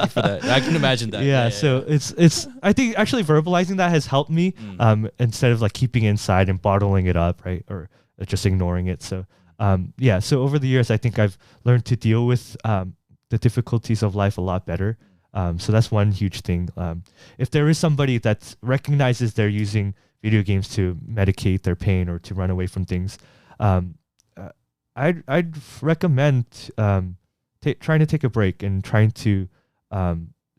Speaker 1: for that. I can imagine that.
Speaker 2: Yeah. So it's. I think actually verbalizing that has helped me. Instead of like keeping it inside and bottling it up, right, or just ignoring it. So So over the years, I think I've learned to deal with the difficulties of life a lot better. So that's one huge thing. If there is somebody that recognizes they're using video games to medicate their pain or to run away from things, I'd recommend trying to take a break and trying to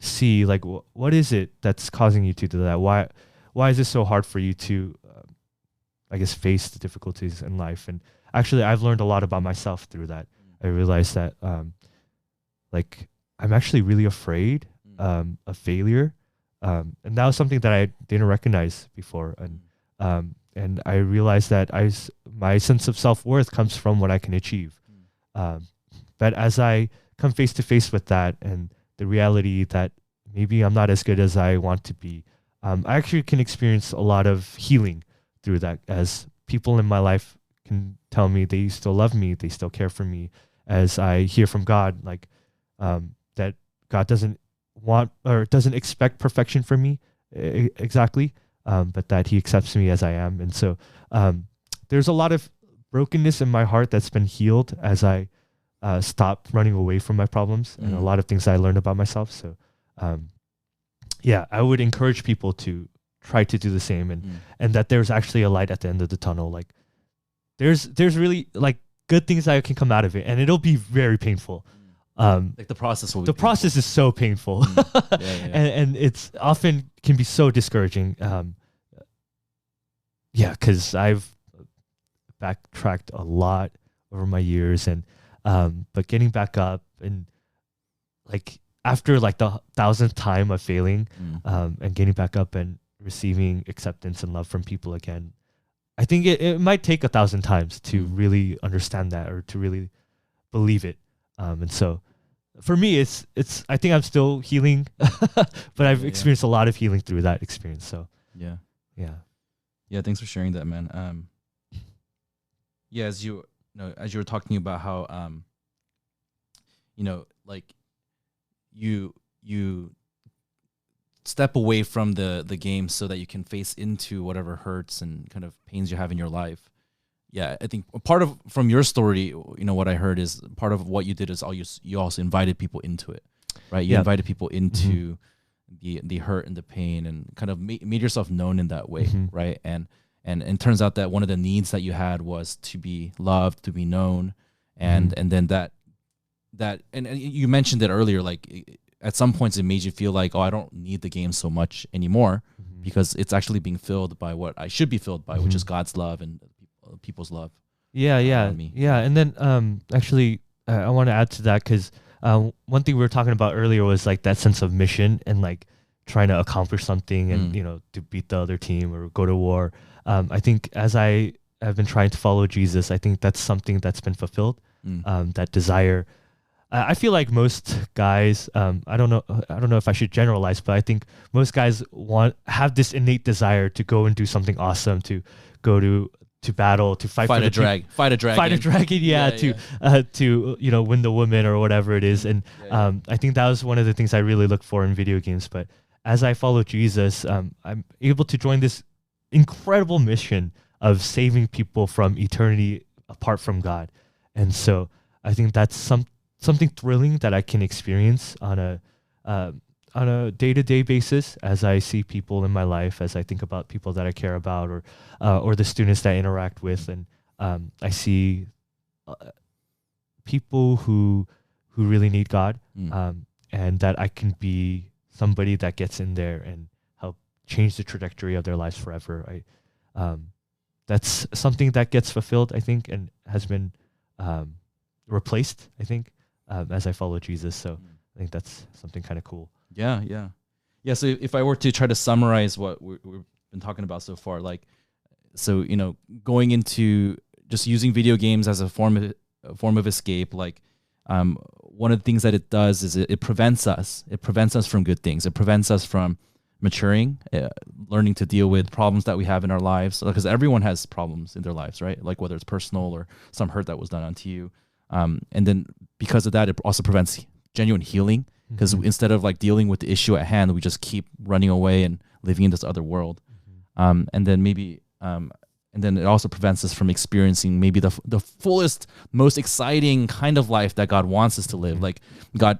Speaker 2: see like what is it that's causing you to do that? Why is it so hard for you to, I guess, face the difficulties in life? And actually, I've learned a lot about myself through that. I realized that like I'm actually really afraid of failure, and that was something that I didn't recognize before. And I realized that my sense of self-worth comes from what I can achieve. But as I come face to face with that and the reality that maybe I'm not as good as I want to be, I actually can experience a lot of healing through that, as people in my life can tell me they still love me, they still care for me, as I hear from God, like that God doesn't want or doesn't expect perfection from me exactly, but that he accepts me as I am. And so there's a lot of brokenness in my heart that's been healed as I stopped running away from my problems, and a lot of things I learned about myself. So I would encourage people to try to do the same, and that there's actually a light at the end of the tunnel. Like there's really like good things that can come out of it, and it'll be very painful.
Speaker 1: Like the process will be painful.
Speaker 2: Process is so painful. And it's often can be so discouraging. Because I've backtracked a lot over my years, and but getting back up and like after like the 1,000th time of failing, and getting back up and receiving acceptance and love from people again, I think it might take 1,000 times to really understand that or to really believe it. And so for me, it's I think I'm still healing, but I've experienced a lot of healing through that experience. So
Speaker 1: yeah.
Speaker 2: Thanks
Speaker 1: for sharing that, man. As you were talking about how like you step away from the game so that you can face into whatever hurts and kind of pains you have in your life. Yeah, I think part of from your story, what I heard is part of what you did is you also invited people into it, right? You invited people into the hurt and the pain, and kind of made yourself known in that way, right? And it turns out that one of the needs that you had was to be loved, to be known, and then that and you mentioned it earlier, like at some points it made you feel like, oh, I don't need the game so much anymore, because it's actually being filled by what I should be filled by, which is God's love and people's love.
Speaker 2: And then actually I want to add to that, because one thing we were talking about earlier was like that sense of mission and like trying to accomplish something and to beat the other team or go to war. I think as I have been trying to follow Jesus, I think that's something that's been fulfilled. That desire. I feel like most guys, I don't know if I should generalize, but I think most guys have this innate desire to go and do something awesome, to go to battle, to fight for the
Speaker 1: fight a dragon,
Speaker 2: fight a dragon, to win the woman or whatever it is. And I think that was one of the things I really look for in video games. But as I follow Jesus, I'm able to join this incredible mission of saving people from eternity apart from God. And so I think that's something thrilling that I can experience on a day-to-day basis as I see people in my life, as I think about people that I care about, or the students that I interact with, and I see people who really need God, and that I can be somebody that gets in there and help change the trajectory of their lives forever. That's something that gets fulfilled, I think, and has been replaced, I think, as I follow Jesus. So I think that's something kind of cool.
Speaker 1: Yeah. So if I were to try to summarize what we've been talking about so far, going into just using video games as a form of escape, one of the things that it does is it prevents us. It prevents us from good things. It prevents us from maturing, learning to deal with problems that we have in our lives, because everyone has problems in their lives, right? Like whether it's personal or some hurt that was done onto you. And then because of that, it also prevents genuine healing, because instead of dealing with the issue at hand, we just keep running away and living in this other world. And then it also prevents us from experiencing maybe the fullest, most exciting kind of life that God wants us to live. Like God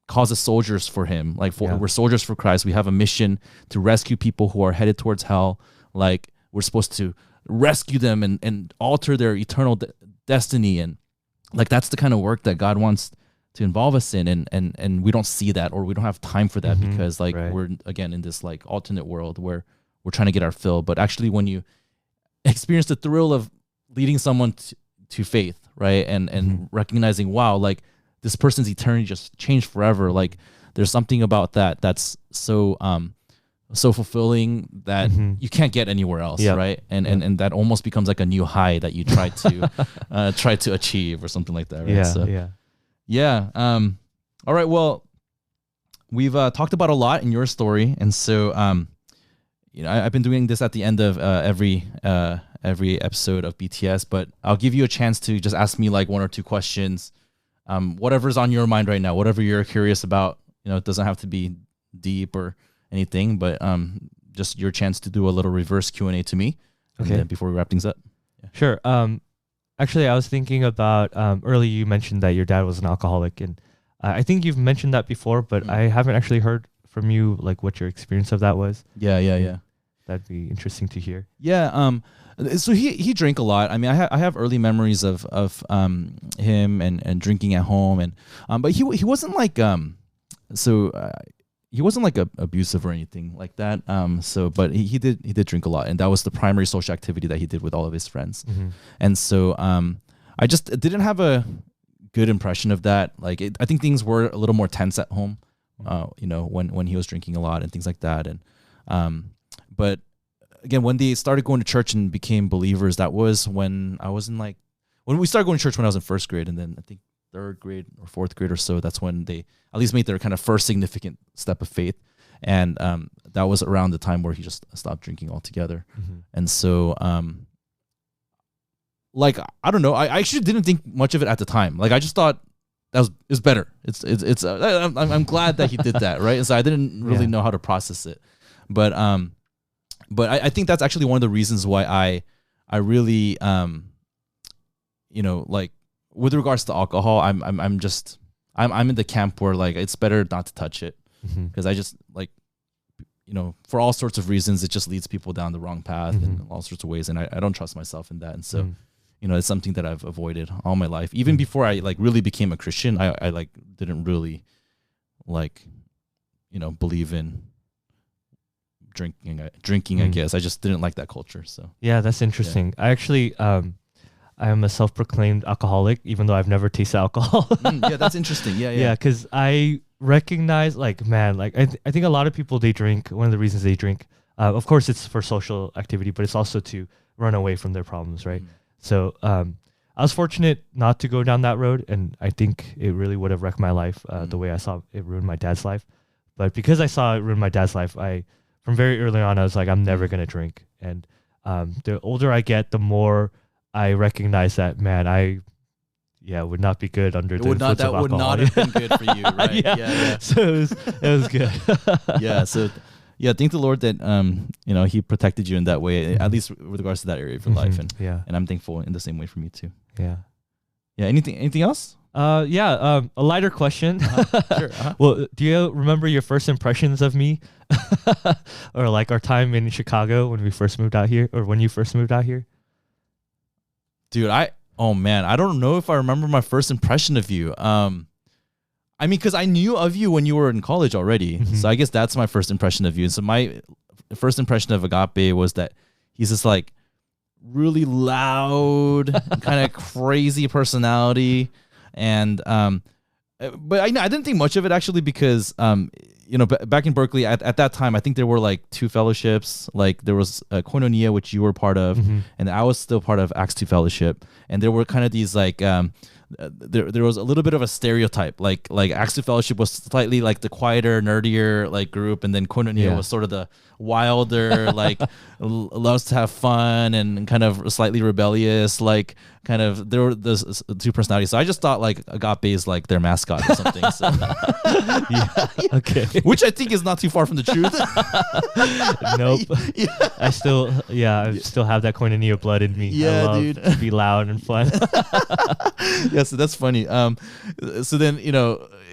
Speaker 1: calls us soldiers for him. We're soldiers for Christ. We have a mission to rescue people who are headed towards hell. Like we're supposed to rescue them and alter their eternal destiny. And that's the kind of work that God wants to involve us in. And we don't see that, or we don't have time for that, because we're again in this alternate world where we're trying to get our fill. But actually when you experience the thrill of leading someone to faith, right? And recognizing, wow, this person's eternity just changed forever. There's something about that that's so fulfilling that you can't get anywhere else, right? And that almost becomes like a new high that you try to achieve or something like that, right? All right, well, we've talked about a lot in your story, and so I've been doing this at the end of every episode of BTS, but I'll give you a chance to just ask me one or two questions, whatever's on your mind right now, whatever you're curious about. It doesn't have to be deep or anything, but just your chance to do a little reverse Q&A to me. Okay. Before we wrap things up.
Speaker 2: Yeah. Sure. Actually, I was thinking about earlier you mentioned that your dad was an alcoholic, and I think you've mentioned that before, but I haven't actually heard from you what your experience of that was.
Speaker 1: Yeah.
Speaker 2: That'd be interesting to hear.
Speaker 1: Yeah. So he drank a lot. I mean, I have early memories of him and drinking at home, and but he wasn't he wasn't abusive or anything like that. But he did drink a lot, and that was the primary social activity that he did with all of his friends. And so I just didn't have a good impression of that. I think things were a little more tense at home, when he was drinking a lot and things like that. And but again, when they started going to church and became believers, that was when I was when we started going to church when I was in first grade, and then I think third grade or fourth grade or so, that's when they at least made their kind of first significant step of faith. And that was around the time where he just stopped drinking altogether. And so I don't know, I actually didn't think much of it at the time. I just thought it's better. I'm glad that he did that, right? And so I didn't really know how to process it. But I think that's actually one of the reasons why I really with regards to alcohol, I'm in the camp where it's better not to touch it, because I just for all sorts of reasons it just leads people down the wrong path in all sorts of ways, and I don't trust myself in that. And so it's something that I've avoided all my life. Even before I really became a Christian, I didn't really believe in drinking. I guess I just didn't like that culture. So
Speaker 2: yeah, that's interesting. I actually I am a self-proclaimed alcoholic, even though I've never tasted alcohol.
Speaker 1: Yeah, that's interesting. Yeah,
Speaker 2: because I recognize I think a lot of people, they drink. One of the reasons they drink, of course, it's for social activity, but it's also to run away from their problems, right? So I was fortunate not to go down that road, and I think it really would have wrecked my life the way I saw it ruin my dad's life. But because I saw it ruin my dad's life, from very early on, I was like, I'm never going to drink. And the older I get, the more I recognize that, man, I would not be good under the influence of alcohol.
Speaker 1: Would not have been good for you, right?
Speaker 2: Yeah. So it was good.
Speaker 1: Yeah. So yeah, thank the Lord that He protected you in that way, at least with regards to that area of your life, and I'm thankful in the same way for me too.
Speaker 2: Yeah.
Speaker 1: Yeah. Anything else?
Speaker 2: A lighter question.
Speaker 1: Sure.
Speaker 2: Well, do you remember your first impressions of me, or like our time in Chicago when we first moved out here, or when you first moved out here?
Speaker 1: Dude, I don't know if I remember my first impression of you. I mean, because I knew of you when you were in college already, so I guess that's my first impression of you. And so my first impression of Agape was that he's this like really loud, kind of crazy personality. And but I didn't think much of it actually, because back in Berkeley at that time, I think there were like 2 fellowships. Like there was Koinonia, which you were part of, and I was still part of Acts 2 Fellowship. And there were kind of these like there was a little bit of a stereotype, like Acts 2 Fellowship was slightly like the quieter, nerdier like group, and then Koinonia was sort of the wilder, like loves to have fun and kind of slightly rebellious, like kind of there were those 2 personalities. So I just thought like Agape is like their mascot or something. So.
Speaker 2: Okay.
Speaker 1: Which I think is not too far from the truth.
Speaker 2: Nope. I still have that Koinonia blood in me.
Speaker 1: Yeah,
Speaker 2: I love
Speaker 1: dude.
Speaker 2: to be loud and fun.
Speaker 1: Yeah, so that's funny. So then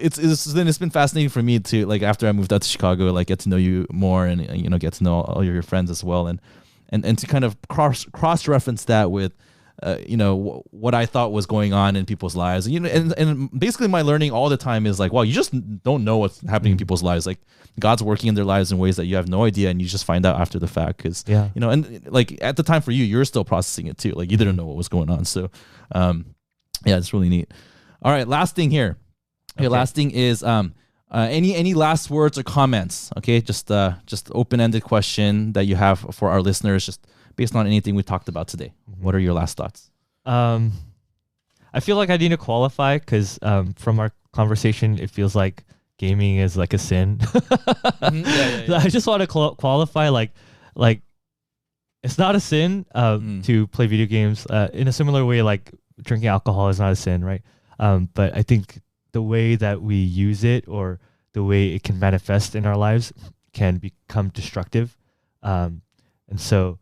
Speaker 1: it's been fascinating for me to, like, after I moved out to Chicago, like get to know you more, and get to know all your friends as well, and to kind of cross reference that with what I thought was going on in people's lives, and basically my learning all the time is like, wow, you just don't know what's happening in people's lives. Like God's working in their lives in ways that you have no idea, and you just find out after the fact, because and like at the time for you, you're still processing it too. Like you didn't know what was going on. So yeah, it's really neat. All right, last thing here. Okay, last thing is any last words or comments? Okay, just open-ended question that you have for our listeners, just based on anything we talked about today. What are your last thoughts?
Speaker 2: I feel like I need to qualify, because from our conversation, it feels like gaming is like a sin. So I just want to qualify, like it's not a sin to play video games in a similar way like drinking alcohol is not a sin, right? But I think the way that we use it, or the way it can manifest in our lives, can become destructive. And so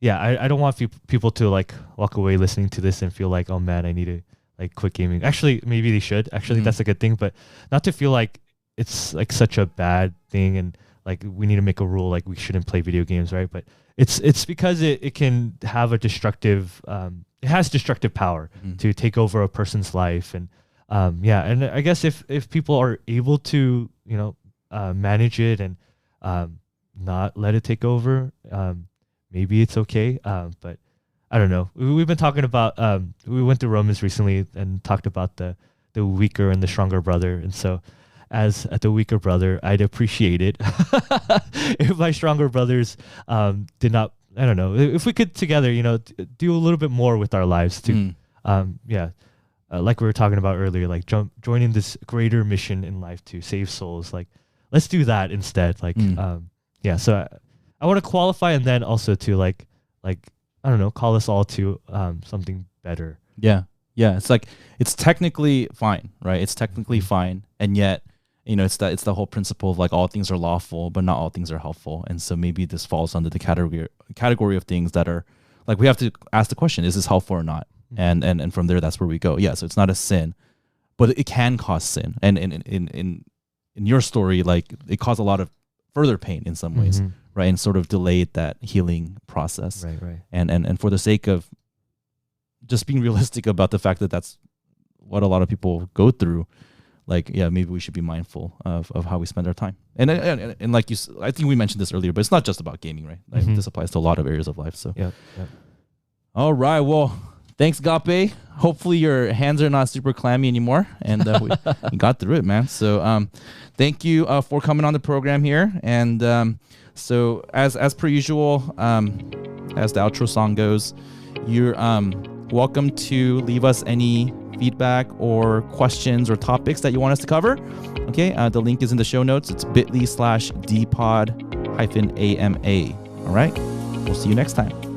Speaker 2: yeah, I don't want people to like walk away listening to this and feel like, oh man, I need to like quit gaming. Actually, maybe they should. Actually, that's a good thing, but not to feel like it's like such a bad thing and like we need to make a rule like we shouldn't play video games, right? But it's because it can have a destructive, it has destructive power to take over a person's life. And and I guess if people are able to, manage it and not let it take over, maybe it's okay. But I don't know. We've been talking about, we went to Romans recently and talked about the weaker and the stronger brother. And so as the weaker brother, I'd appreciate it if my stronger brothers did not, I don't know, if we could together, do a little bit more with our lives too. Like we were talking about earlier, like joining this greater mission in life to save souls. Like, let's do that instead. Like, so I want to qualify, and then also to like I don't know, call us all to something better. Yeah.
Speaker 1: It's like, it's technically fine, right? It's technically fine, and yet it's the whole principle of like all things are lawful, but not all things are helpful. And so maybe this falls under the category of things that are like, we have to ask the question: is this helpful or not? And from there, that's where we go. Yeah, so it's not a sin, but it can cause sin. And in your story, like it caused a lot of further pain in some ways, right? And sort of delayed that healing process.
Speaker 2: Right.
Speaker 1: And for the sake of just being realistic about the fact that that's what a lot of people go through, like, yeah, maybe we should be mindful of how we spend our time. And like I think we mentioned this earlier, but it's not just about gaming, right? Like this applies to a lot of areas of life. So,
Speaker 2: yep.
Speaker 1: All right, well, thanks, Agape. Hopefully your hands are not super clammy anymore, and we got through it, man. So thank you for coming on the program here. And so as per usual, as the outro song goes, you're welcome to leave us any feedback or questions or topics that you want us to cover. Okay, the link is in the show notes. It's bit.ly/dpod-ama. All right, we'll see you next time.